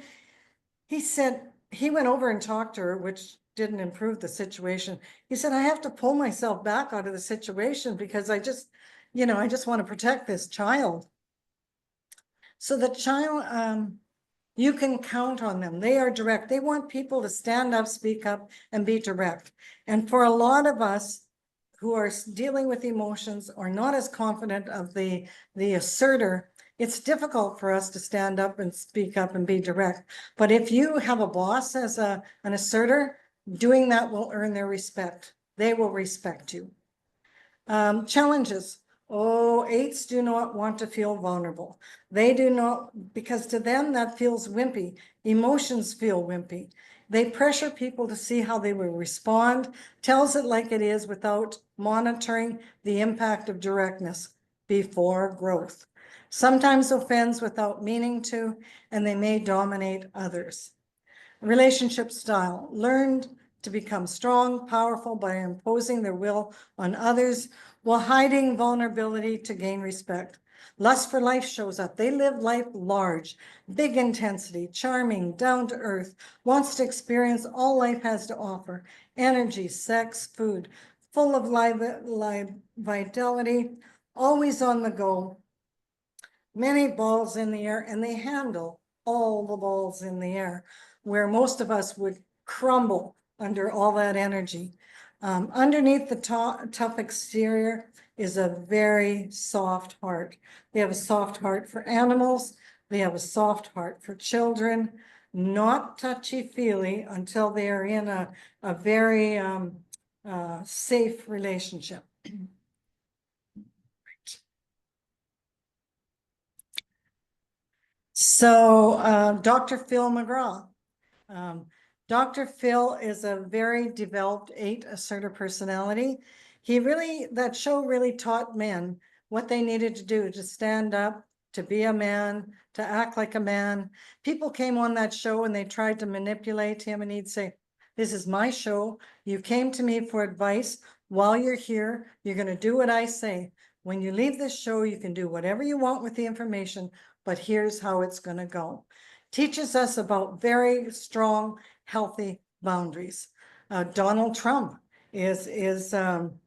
He said, he went over and talked to her, which didn't improve the situation. He said, I have to pull myself back out of the situation because I just want to protect this child. So the child, you can count on them. They are direct. They want people to stand up, speak up, and be direct. And for a lot of us who are dealing with emotions or not as confident of the asserter, it's difficult for us to stand up and speak up and be direct. But if you have a boss as an asserter, doing that will earn their respect. They will respect you. Challenges. Oh, 8s do not want to feel vulnerable. They do not, because to them that feels wimpy. Emotions feel wimpy. They pressure people to see how they will respond, tells it like it is without monitoring the impact of directness before growth. Sometimes offends without meaning to, and they may dominate others. Relationship style, learned to become strong, powerful by imposing their will on others while hiding vulnerability to gain respect. Lust for life shows up. They live life large, big intensity, charming, down to earth, wants to experience all life has to offer, energy, sex, food, full of vitality, always on the go. many balls in the air, and they handle all the balls in the air, where most of us would crumble under all that energy. Underneath the tough exterior is a very soft heart. They have a soft heart for animals. They have a soft heart for children, not touchy-feely until they are in a very safe relationship. So Dr. Phil McGraw. Dr. Phil is a very developed 8 assertive personality. That show really taught men what they needed to do to stand up, to be a man, to act like a man. People came on that show and they tried to manipulate him, and he'd say, "This is my show. You came to me for advice. While you're here, you're going to do what I say. When you leave this show, you can do whatever you want with the information, but here's how it's going to go." Teaches us about very strong, healthy boundaries. Donald Trump is an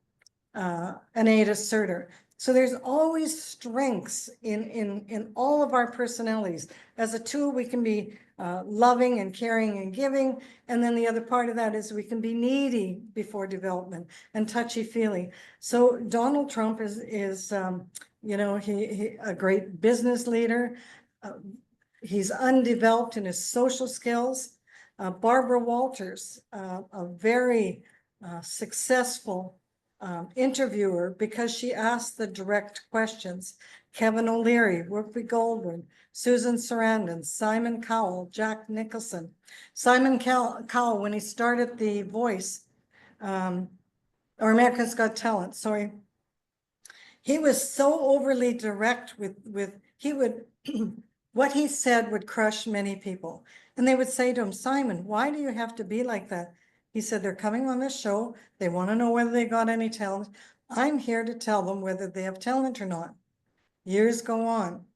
8 asserter. So there's always strengths in all of our personalities. As a tool, we can be loving and caring and giving. And then the other part of that is we can be needy before development and touchy-feely. So Donald Trump is you know, he a great business leader. He's undeveloped in his social skills. Barbara Walters, a very successful interviewer because she asked the direct questions. Kevin O'Leary, Whoopi Goldberg, Susan Sarandon, Simon Cowell, Jack Nicholson. Simon Cowell, when he started The Voice, or America's Got Talent, sorry, he was so overly direct with he would, what he said would crush many people. And they would say to him, "Simon, why do you have to be like that?" He said, "They're coming on this show. They want to know whether they got any talent. I'm here to tell them whether they have talent or not." Years go on.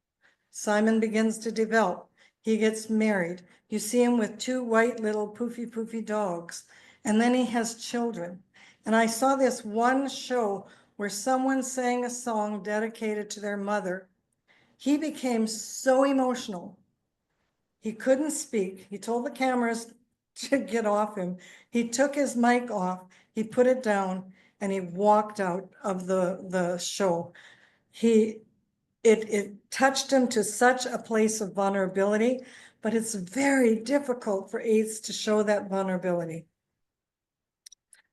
Simon begins to develop. He gets married. You see him with 2 white little poofy dogs. And then he has children. And I saw this one show where someone sang a song dedicated to their mother. He became so emotional. He couldn't speak. He told the cameras to get off him. He took his mic off, he put it down, and he walked out of the show. It touched him to such a place of vulnerability, but it's very difficult for 8s to show that vulnerability.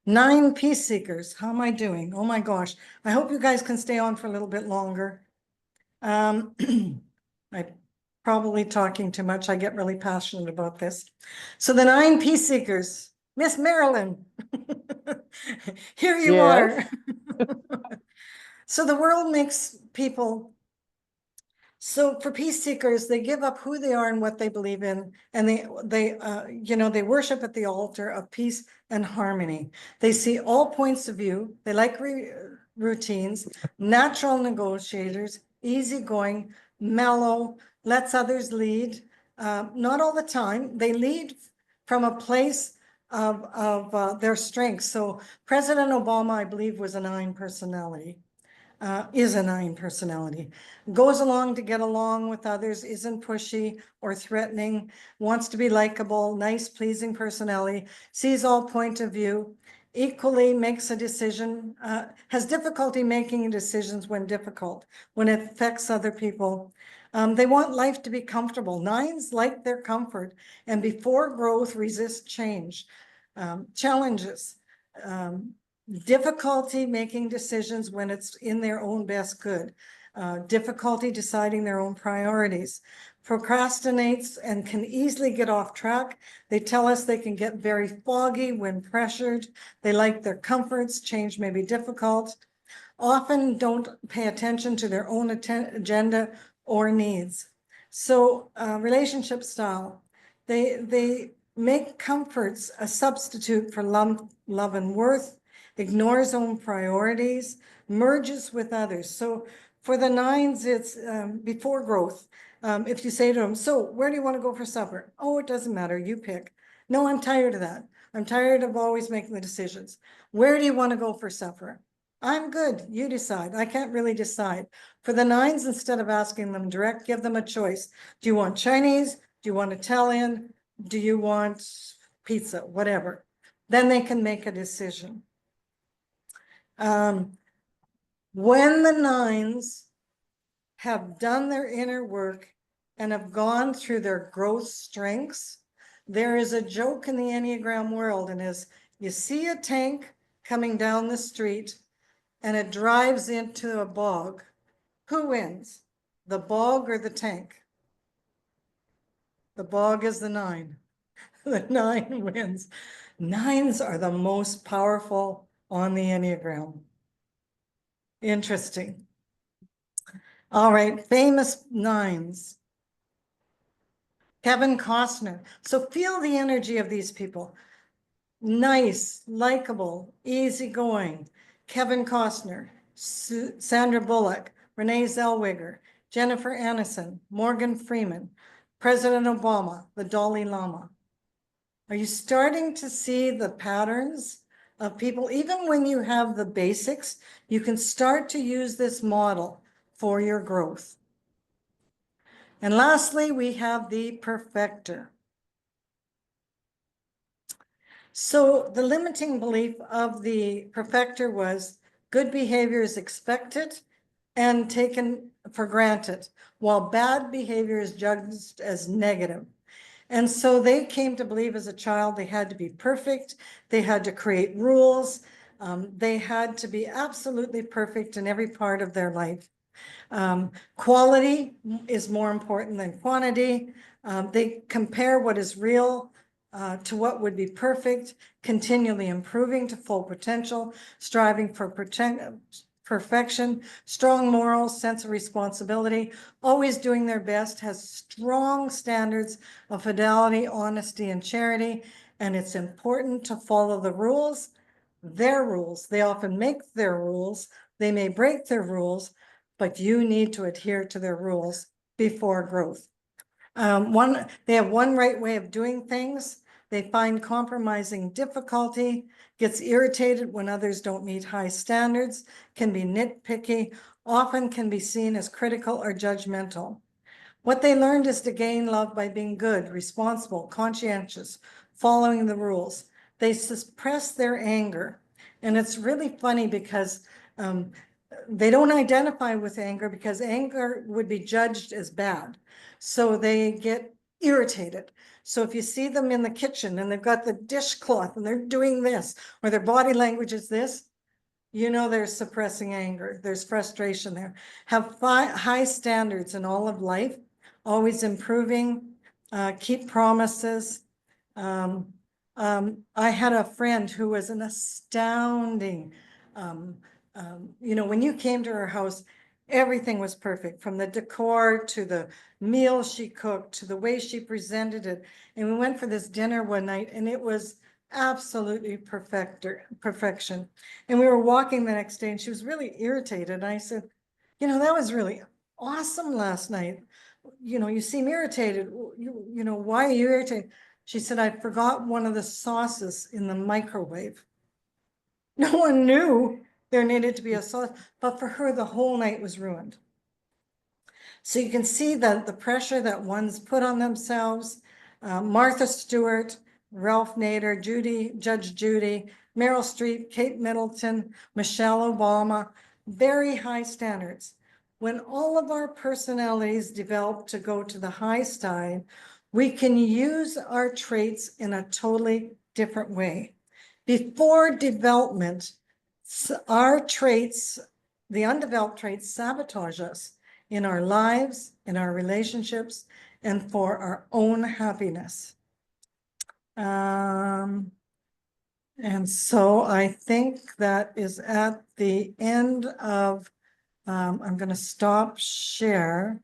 9 peace seekers. How am I doing? Oh my gosh. I hope you guys can stay on for a little bit longer. I'm probably talking too much. I get really passionate about this. So the 9 peace seekers. Miss Marilyn, here you Yes. are. So the world makes people. So for peace seekers, they give up who they are and what they believe in, and they worship at the altar of peace and harmony. They see all points of view. They like routines, natural negotiators, easygoing, mellow, lets others lead. Not all the time. They lead from a place of their strengths. So President Obama, I believe, was a 9 personality. Is a 9 personality, goes along to get along with others, isn't pushy or threatening, wants to be likable, nice, pleasing personality, sees all point of view, equally makes a decision, has difficulty making decisions when difficult, when it affects other people. They want life to be comfortable. 9s like their comfort, and before growth, resist change, challenges. Difficulty making decisions when it's in their own best good, difficulty deciding their own priorities, procrastinates and can easily get off track. They tell us they can get very foggy when pressured. They like their comforts, change may be difficult, often don't pay attention to their own agenda or needs. So relationship style, they make comforts a substitute for love and worth, ignores own priorities, merges with others. So for the 9s, it's before growth. If you say to them, "So where do you want to go for supper?" "Oh, it doesn't matter, you pick." "No, I'm tired of that. I'm tired of always making the decisions. Where do you want to go for supper?" I'm good. You decide. I can't really decide. For the nines, instead of asking them direct, give them a choice. Do you want Chinese? Do you want Italian? Do you want pizza? Whatever. Then they can make a decision. When the nines have done their inner work and have gone through their growth strengths, there is a joke in the Enneagram world, and is you see a tank coming down the street and it drives into a bog. Who wins? The bog or the tank? The bog is the nine. The nine wins. Nines are the most powerful on the Enneagram. Interesting. All right, famous nines. Kevin Costner. So feel the energy of these people. Nice, likable, easygoing. Kevin Costner, Sandra Bullock, Renee Zellweger, Jennifer Aniston, Morgan Freeman, President Obama, the Dalai Lama. Are you starting to see the patterns of people? Even when you have the basics, you can start to use this model for your growth. And lastly, we have the perfecter. So the limiting belief of the perfecter was good behavior is expected and taken for granted, while bad behavior is judged as negative. And so they came to believe as a child they had to be perfect, they had to create rules, they had to be absolutely perfect in every part of their life. Quality is more important than quantity. They compare what is real to what would be perfect, continually improving to full potential, striving for perfection, strong morals, sense of responsibility, always doing their best, has strong standards of fidelity, honesty, and charity. And it's important to follow the rules, their rules. They often make their rules. They may break their rules, but you need to adhere to their rules before growth. They have one right way of doing things. They find compromising difficulty, gets irritated when others don't meet high standards, can be nitpicky, often can be seen as critical or judgmental. What they learned is to gain love by being good, responsible, conscientious, following the rules. They suppress their anger. And it's really funny because they don't identify with anger because anger would be judged as bad. So they get irritated. So if you see them in the kitchen and they've got the dishcloth and they're doing this, or their body language is this, you know they're suppressing anger. There's frustration there. Have high standards in all of life, always improving, keep promises. I had a friend who was an astounding, when you came to her house, everything was perfect, from the decor to the meal she cooked to the way she presented it. And we went for this dinner one night and it was absolutely perfection. And we were walking the next day and she was really irritated. And I said, that was really awesome last night. You seem irritated. Why are you irritated? She said, I forgot one of the sauces in the microwave. No one knew there needed to be a sauce, but for her, the whole night was ruined. So you can see that the pressure that one's put on themselves. Martha Stewart, Ralph Nader, Judge Judy, Meryl Streep, Kate Middleton, Michelle Obama, very high standards. When all of our personalities develop to go to the high side, we can use our traits in a totally different way. Before development, our traits, the undeveloped traits, sabotage us in our lives, in our relationships, and for our own happiness. And so I think that is at the end of, I'm going to stop share.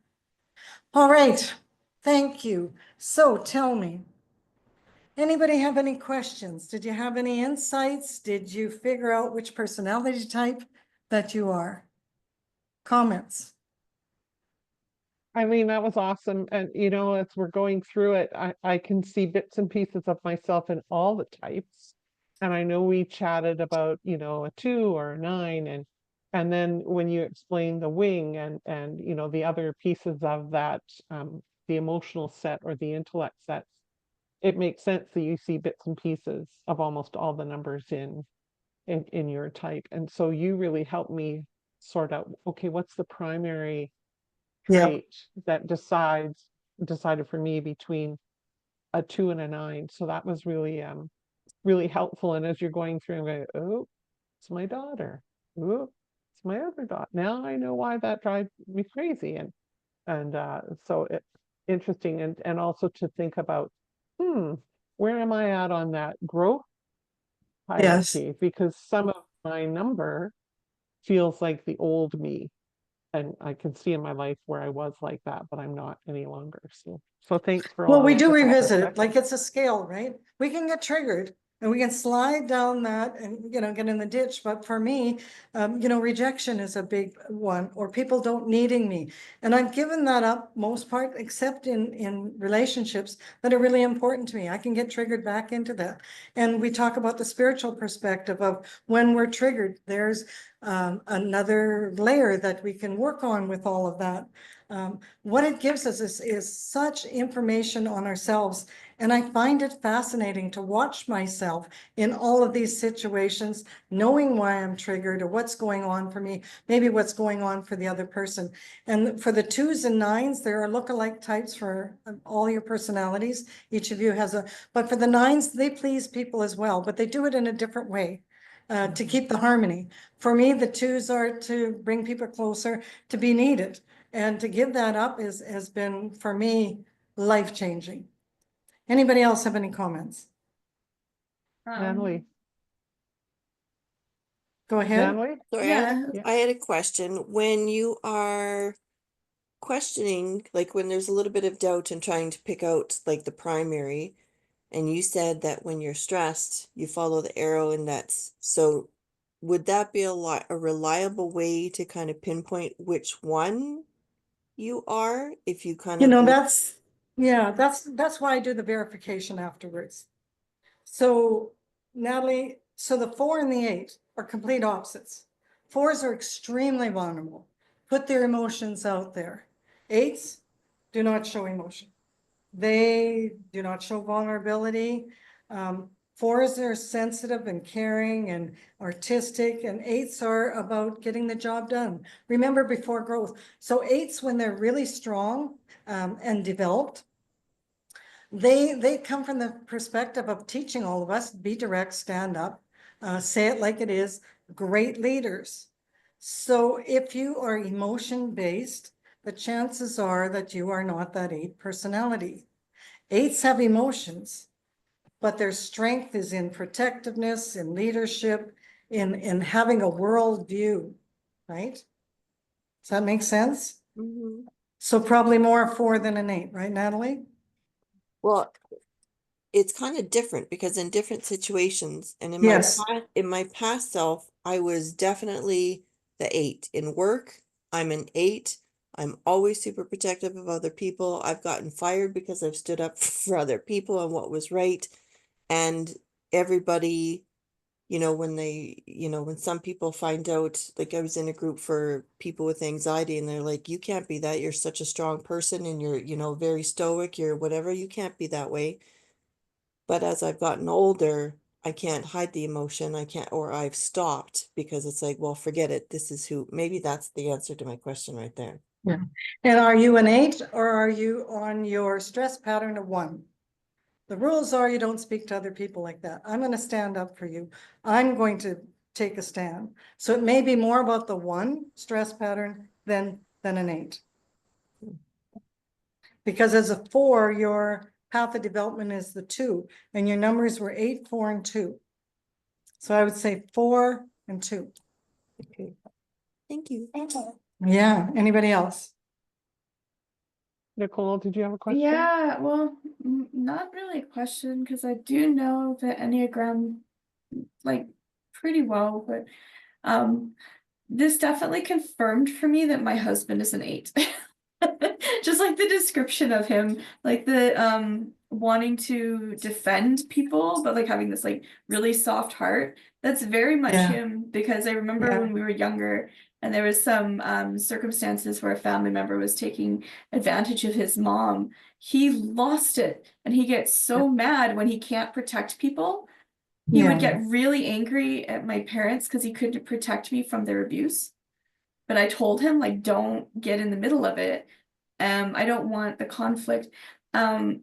All right, thank you. So tell me, anybody have any questions? Did you have any insights? Did you figure out which personality type that you are? Comments? Eileen, that was awesome. And as we're going through it, I can see bits and pieces of myself in all the types. And I know we chatted about, you know, a 2 or a 9, and then when you explain the wing and you know the other pieces of that, the emotional set or the intellect sets, it makes sense that you see bits and pieces of almost all the numbers in your type. And so you really helped me sort out, okay, what's the primary Yeah. trait that decided for me between a 2 and a 9. So that was really helpful. And as you're going through, I'm going, oh, it's my daughter. Oh, it's my other daughter. Now I know why that drives me crazy. And so it's interesting, and also to think about, where am I at on that growth Yes. hierarchy? Because some of my number feels like the old me. And I can see in my life where I was like that, but I'm not any longer. So thanks for Well, we allowing do for that revisit it, perspective. like it's a scale, right? We can get triggered and we can slide down that and, get in the ditch. But for me, rejection is a big one, or people don't needing me. And I've given that up most part, except in relationships that are really important to me. I can get triggered back into that. And we talk about the spiritual perspective of when we're triggered, there's another layer that we can work on with all of that. What it gives us is such information on ourselves. And I find it fascinating to watch myself in all of these situations, knowing why I'm triggered or what's going on for me, maybe what's going on for the other person. And for the 2s and 9s, there are lookalike types for all your personalities. Each of you has but for the 9s, they please people as well, but they do it in a different way. To keep the harmony. For me, the 2s are to bring people closer, to be needed. And to give that up has been, for me, life-changing. Anybody else have any comments? Natalie, Go ahead. Natalie? Sorry, Yeah. Yeah. I had a question. When you are questioning, like when there's a little bit of doubt and trying to pick out like the primary, and you said that when you're stressed, you follow the arrow, and so would that be a reliable way to kind of pinpoint which one you are if you kind of look? That's why I do the verification afterwards. So Natalie, so the 4 and the 8 are complete opposites. 4s are extremely vulnerable, put their emotions out there. 8s do not show emotion. They do not show vulnerability. 4s are sensitive and caring and artistic, and 8s are about getting the job done. Remember, before growth. So 8s, when they're really strong and developed, they come from the perspective of teaching all of us, be direct, stand up, say it like it is, great leaders. So if you are emotion-based, the chances are that you are not that 8 personality. 8s have emotions, but their strength is in protectiveness, in leadership, in having a world view, right? Does that make sense? Mhm. So probably more a 4 than an 8, right, Natalie? Well, it's kind of different because in different situations and Yes. in my past self, I was definitely the 8. In work, I'm an 8. I'm always super protective of other people. I've gotten fired because I've stood up for other people and what was right. And everybody, when some people find out, like I was in a group for people with anxiety and they're like, you can't be that. You're such a strong person and you're, very stoic, you're whatever. You can't be that way. But as I've gotten older, I can't hide the emotion. I can't, or I've stopped because it's like, well, forget it. This is who, maybe that's the answer to my question right there. Yeah. And are you an 8 or are you on your stress pattern of 1? The rules are you don't speak to other people like that. I'm going to stand up for you. I'm going to take a stand. So it may be more about the 1 stress pattern than an 8. Because as a 4, your path of development is the 2, and your numbers were 8, 4, and 2. So I would say 4 and 2. Okay. Thank you. Yeah. Anybody else? Nicole, did you have a question? Yeah, well, not really a question because I do know the Enneagram like pretty well, but this definitely confirmed for me that my husband is an 8. Just like the description of him, like wanting to defend people, but like having this like really soft heart. That's very much Yeah. him, because I remember Yeah. when we were younger and there was some circumstances where a family member was taking advantage of his mom. He lost it, and he gets so mad when he can't protect people. He would Yeah. get really angry at my parents because he couldn't protect me from their abuse. But I told him, like, don't get in the middle of it. I don't want the conflict. Um,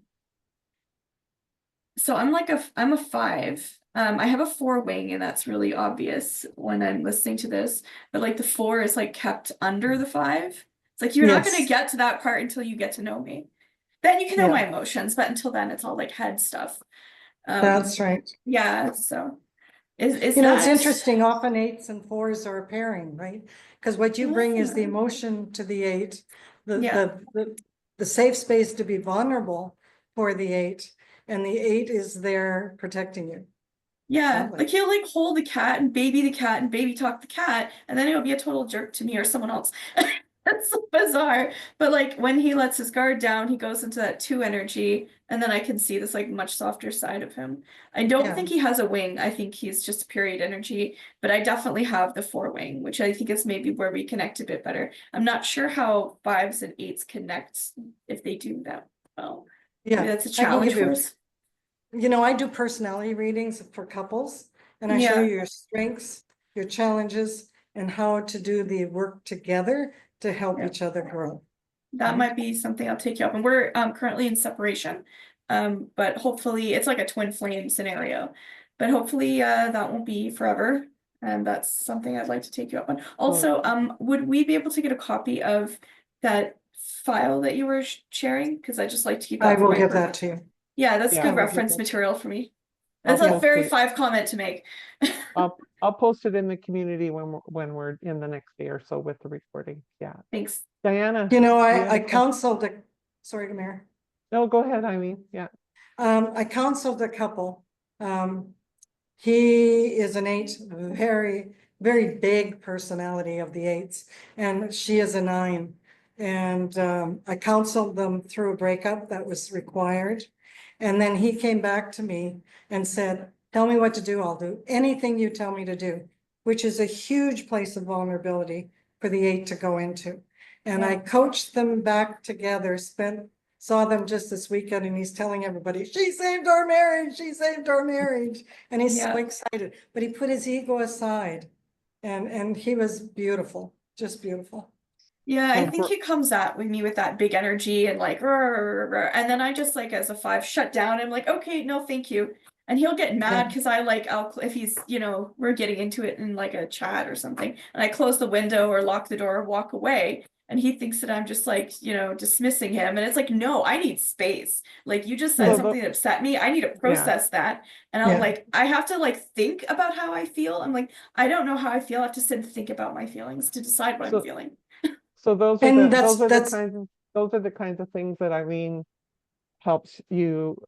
so I'm a 5. I have a 4 wing, and that's really obvious when I'm listening to this. But like the 4 is like kept under the 5. It's like you're not gonna Yes. get to that part until you get to know me. Then you can know Yeah. my emotions, but until then it's all like head stuff. That's right. Yeah, so is You know, it's that interesting, often 8s and 4s are a pairing, right? Because what you bring is the Yeah. emotion to the 8, the, Yeah. the safe space to be vulnerable for the 8, and the 8 is there protecting you. Yeah, Lovely. like he'll like hold the cat and baby talk the cat, and then he'll be a total jerk to me or someone else. That's so bizarre. But like when he lets his guard down, he goes into that 2 energy, and then I can see this like much softer side of him. I don't Yeah. think he has a wing. I think he's just period energy, but I definitely have the 4 wing, which I think is maybe where we connect a bit better. I'm not sure how 5s and 8s connect, if they do that well. Maybe Yeah. that's a I can challenge give for you, us. you know, I do personality readings for couples, and I show Yeah. you your strengths, your challenges, and how to do the work together to help Yeah. each other grow. That Right. might be something I'll take you up. And we're currently in separation. But hopefully it's like a twin flame scenario. But hopefully that won't be forever. And that's something I'd like to take you up on. Also, would we be able to get a copy of that file that you were sharing? Because I just like to keep I that for will my give work. that to you. Yeah, that's Yeah, good I will do reference that. material for me. I'll That's a post very it. 5 comment to make. I'll post it in the community when we're in the next day or so with the recording. Yeah. Thanks. Diana, You know, you had I a question? counseled, sorry, Mayor. No, go ahead, Eileen. Yeah. I counseled a couple. He is an 8, very, very big personality of the 8s, and she is a 9. And I counseled them through a breakup that was required. And then he came back to me and said, tell me what to do, I'll do anything you tell me to do, which is a huge place of vulnerability for the 8 to go into. And I coached them back together, saw them just this weekend, and he's telling everybody, she saved our marriage, she saved our marriage. And he's so Yeah. excited, but he put his ego aside, and he was beautiful, just beautiful. Yeah, I So think he comes at with me with that big energy and like, and then I just like as a 5 shut down. I'm like, okay, no, thank you. And he'll get mad because I like, if he's, we're getting into it in like a chat or something, and I close the window or lock the door or walk away. And he thinks that I'm just like, dismissing him. And it's like, no, I need space. Like you just said So something that upset me. I need to process that. And I'm Yeah. like, I have to like think about how I feel. I'm like, I don't know how I feel. I have to sit and think about my feelings to decide what I'm feeling. So those are And the kinds of things that Eileen helps you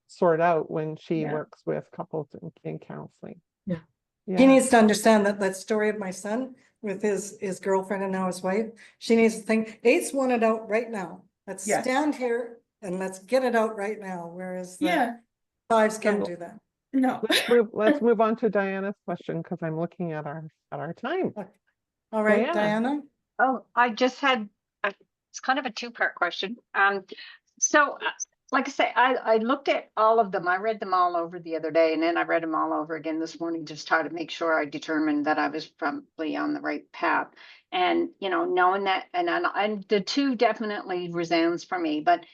sort out when she Yeah. works with couples in counseling. Yeah. Yeah. He needs to understand that story of my son with his girlfriend and now his wife. She needs to think, 8s want it out right now. Let's Yeah. stand here and let's get it out right now. Whereas the Yeah. 5s can't So do that. No. let's move on to Diana's question because I'm looking at our time. All right, Diana. Diana. Oh, I just had it's kind of a 2-part question. So like I say, I looked at all of them. I read them all over the other day, and then I read them all over again this morning, just try to make sure I determined that I was probably on the right path. And knowing that, and the 2 definitely resounds for me, but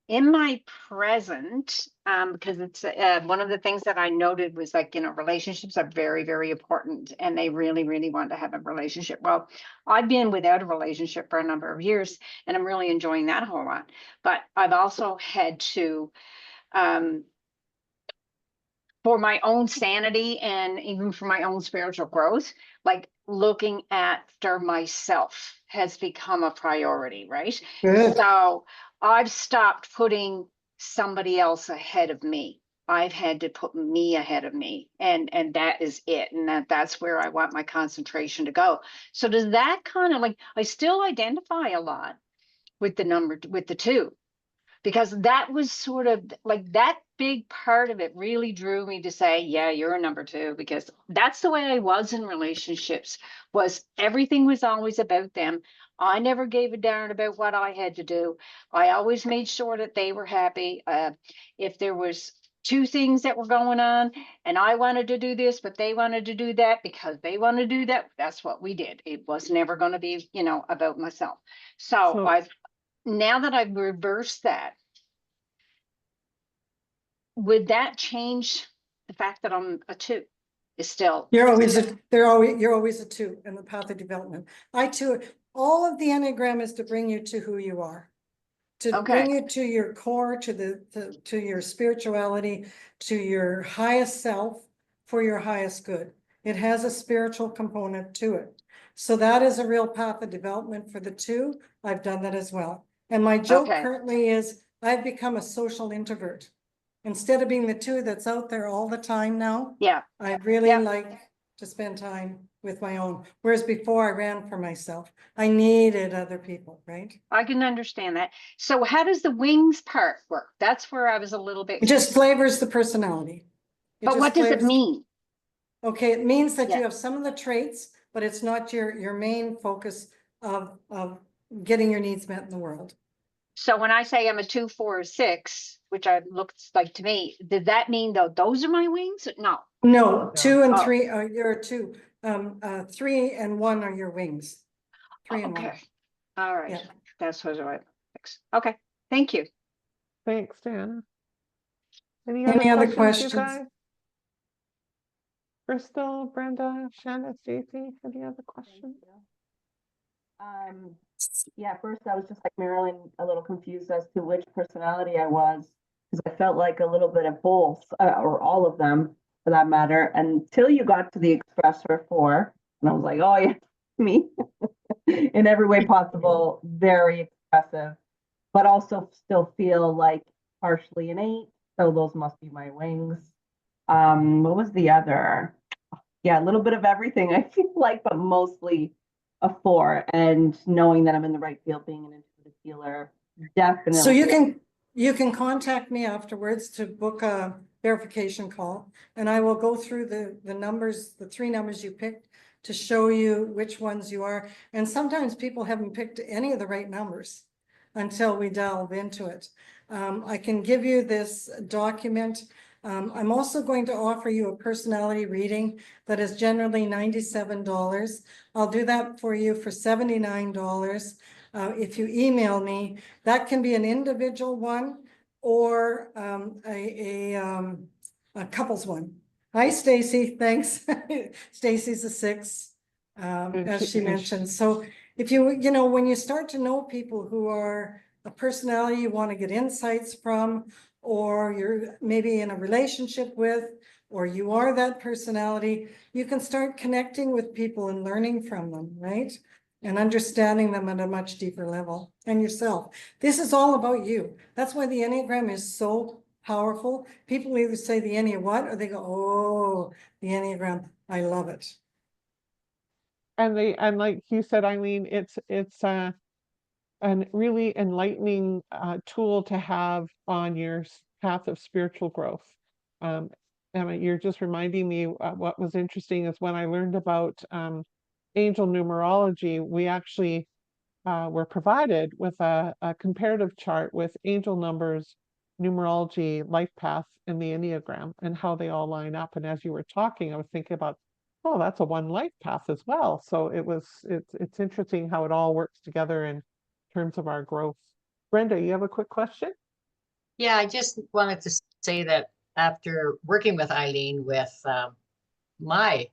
in my present, because it's one of the things that I noted was like, relationships are very, very important, and they really, really want to have a relationship. Well, I've been without a relationship for a number of years, and I'm really enjoying that a whole lot. But I've also had to, for my own sanity and even for my own spiritual growth, like looking after myself has become a priority, right? Good. So I've stopped putting somebody else ahead of me. I've had to put me ahead of me, and that is it. And that's where I want my concentration to go. So does that kind of like, I still identify a lot with the 2, because that was sort of like that big part of it really drew me to say, yeah, you're a number 2, because that's the way I was in relationships, was everything was always about them. I never gave a darn about what I had to do. I always made sure that they were happy. If there was 2 things that were going on and I wanted to do this, but they wanted to do that because they want to do that, that's what we did. It was never going to be, about myself. So So now that I've reversed that, would that change the fact that I'm a 2? Is still, You're always you're always a 2 in the path of development. I too, all of the Enneagram is to bring you to who you are. To okay, bring you to your core, to your spirituality, to your highest self, for your highest good. It has a spiritual component to it. So that is a real path of development for the 2. I've done that as well. And my joke okay, currently is I've become a social introvert. Instead of being the 2 that's out there all the time now, yeah, I really yeah, like to spend time with my own. Whereas before I ran for myself, I needed other people, right? I can understand that. So how does the wings part work? That's where I was a little It bit, just flavors the personality. It but just what does it flavors. mean? Okay, it means that Yeah. you have some of the traits, but it's not your main focus of getting your needs met in the world. So when I say I'm a 2, 4, 6, which looks like to me, did that mean though those are my wings? No. No, 2 and Oh, 3 are your 2. 3 and 1 are your wings. 3 and 1. okay. All right. Yeah. That's what I fix. Okay. Thank you. thanks, Dan. Any other Any other questions, you questions? guys? Crystal, Brenda, Shanna, Stacy, any other questions? Um, yeah, first I was just like Marilyn, a little confused as to which personality I was, because I felt like a little bit of both, or all of them for that matter, until you got to the expressor 4, and I was like, oh yeah, me, in every way possible, very expressive, but also still feel like partially an 8, so those must be my wings. What was the other? Yeah, a little bit of everything, I feel like, but mostly a 4. And knowing that I'm in the right field, being an intuitive healer, definitely. So you can contact me afterwards to book a verification call, and I will go through the numbers, the 3 numbers you picked, to show you which ones you are. And sometimes people haven't picked any of the right numbers until we delve into it. I can give you this document. I'm also going to offer you a personality reading that is generally $97. I'll do that for you for $79. If you email me, that can be an individual one or a couples one. Hi, Stacy. Thanks. Stacy's a 6, as she mentioned. So if when you start to know people who are a personality you want to get insights from, or you're maybe in a relationship with, or you are that personality, you can start connecting with people and learning from them, right? And understanding them at a much deeper level, and yourself. This is all about you. That's why the Enneagram is so powerful. People either say the Ennea what, or they go, oh, the Enneagram, I love it. And like you said, Eileen, it's a really enlightening tool to have on your path of spiritual growth. Emma, you're just reminding me what was interesting is when I learned about angel numerology, we actually were provided with a comparative chart with angel numbers, numerology, life path, and the Enneagram, and how they all line up. And as you were talking, I was thinking about, oh, that's a 1 life path as well. So it's interesting how it all works together in terms of our growth. Brenda, you have a quick question? Yeah, I just wanted to say that after working with Eileen with my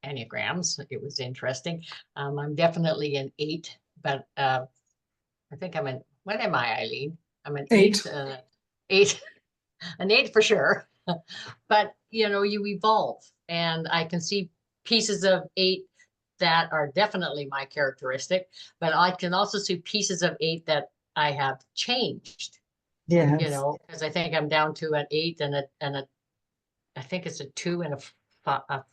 Enneagrams, it was interesting. I'm definitely an 8, but I think what am I, Eileen? I'm an 8, 8, an 8 for sure. But you evolve, and I can see pieces of 8 that are definitely my characteristic, but I can also see pieces of 8 that I have changed. Yes. Because I think I'm down to an 8 and I think it's a 2 and a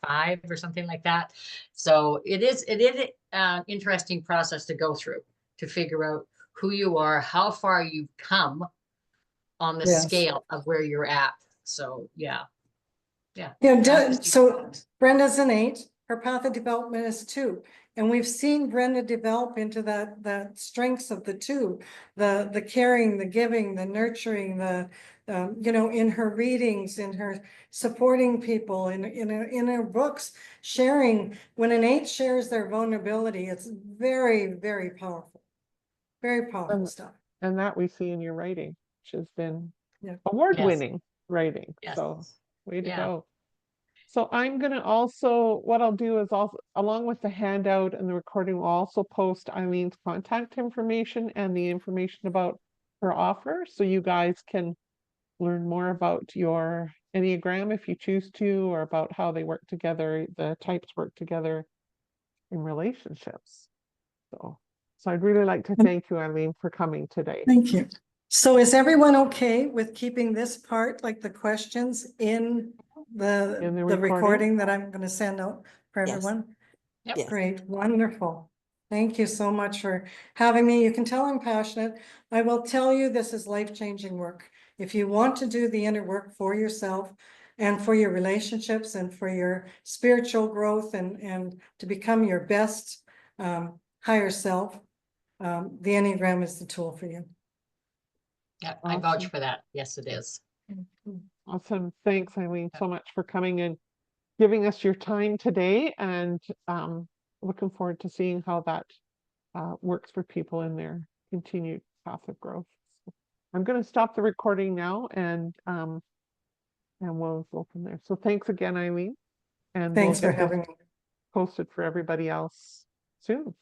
5 or something like that. So it is an interesting process to go through to figure out who you are, how far you've come on the Yes. scale of where you're at. So, yeah. Yeah. Yeah, Interesting. so Brenda's an 8, her path of development is 2. And we've seen Brenda develop into that strengths of the 2, the caring, the giving, the nurturing, you know, in her readings, in her supporting people, in her books, sharing. When an 8 shares their vulnerability, it's very, very powerful. Very powerful stuff. And that we see in your writing, which has been Yeah. award-winning writing. Yes. So way to Yeah. go. So I'm going to also, what I'll do is also, along with the handout and the recording, we'll also post Eileen's contact information and the information about her offer. So you guys can learn more about your Enneagram if you choose to, or about how they work together, the types work together in relationships. So I'd really like to thank you, Eileen, for coming today. Thank you. So is everyone okay with keeping this part, like the questions, in the recording that I'm going to send out for Yes. everyone? Yep. Yes. Great, wonderful. Thank you so much for having me. You can tell I'm passionate. I will tell you, this is life-changing work. If you want to do the inner work for yourself and for your relationships and for your spiritual growth and to become your best higher self, the Enneagram is the tool for you. Yeah, I vouch Awesome. for that. Yes, it is. Awesome. Thanks, Eileen, so much for coming and giving us your time today, and looking forward to seeing how that works for people in their continued path of growth. So I'm going to stop the recording now, and we'll go from there. So thanks again, Eileen, and Thanks for we'll get having this me. posted for everybody else soon.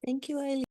Thank you, Eileen.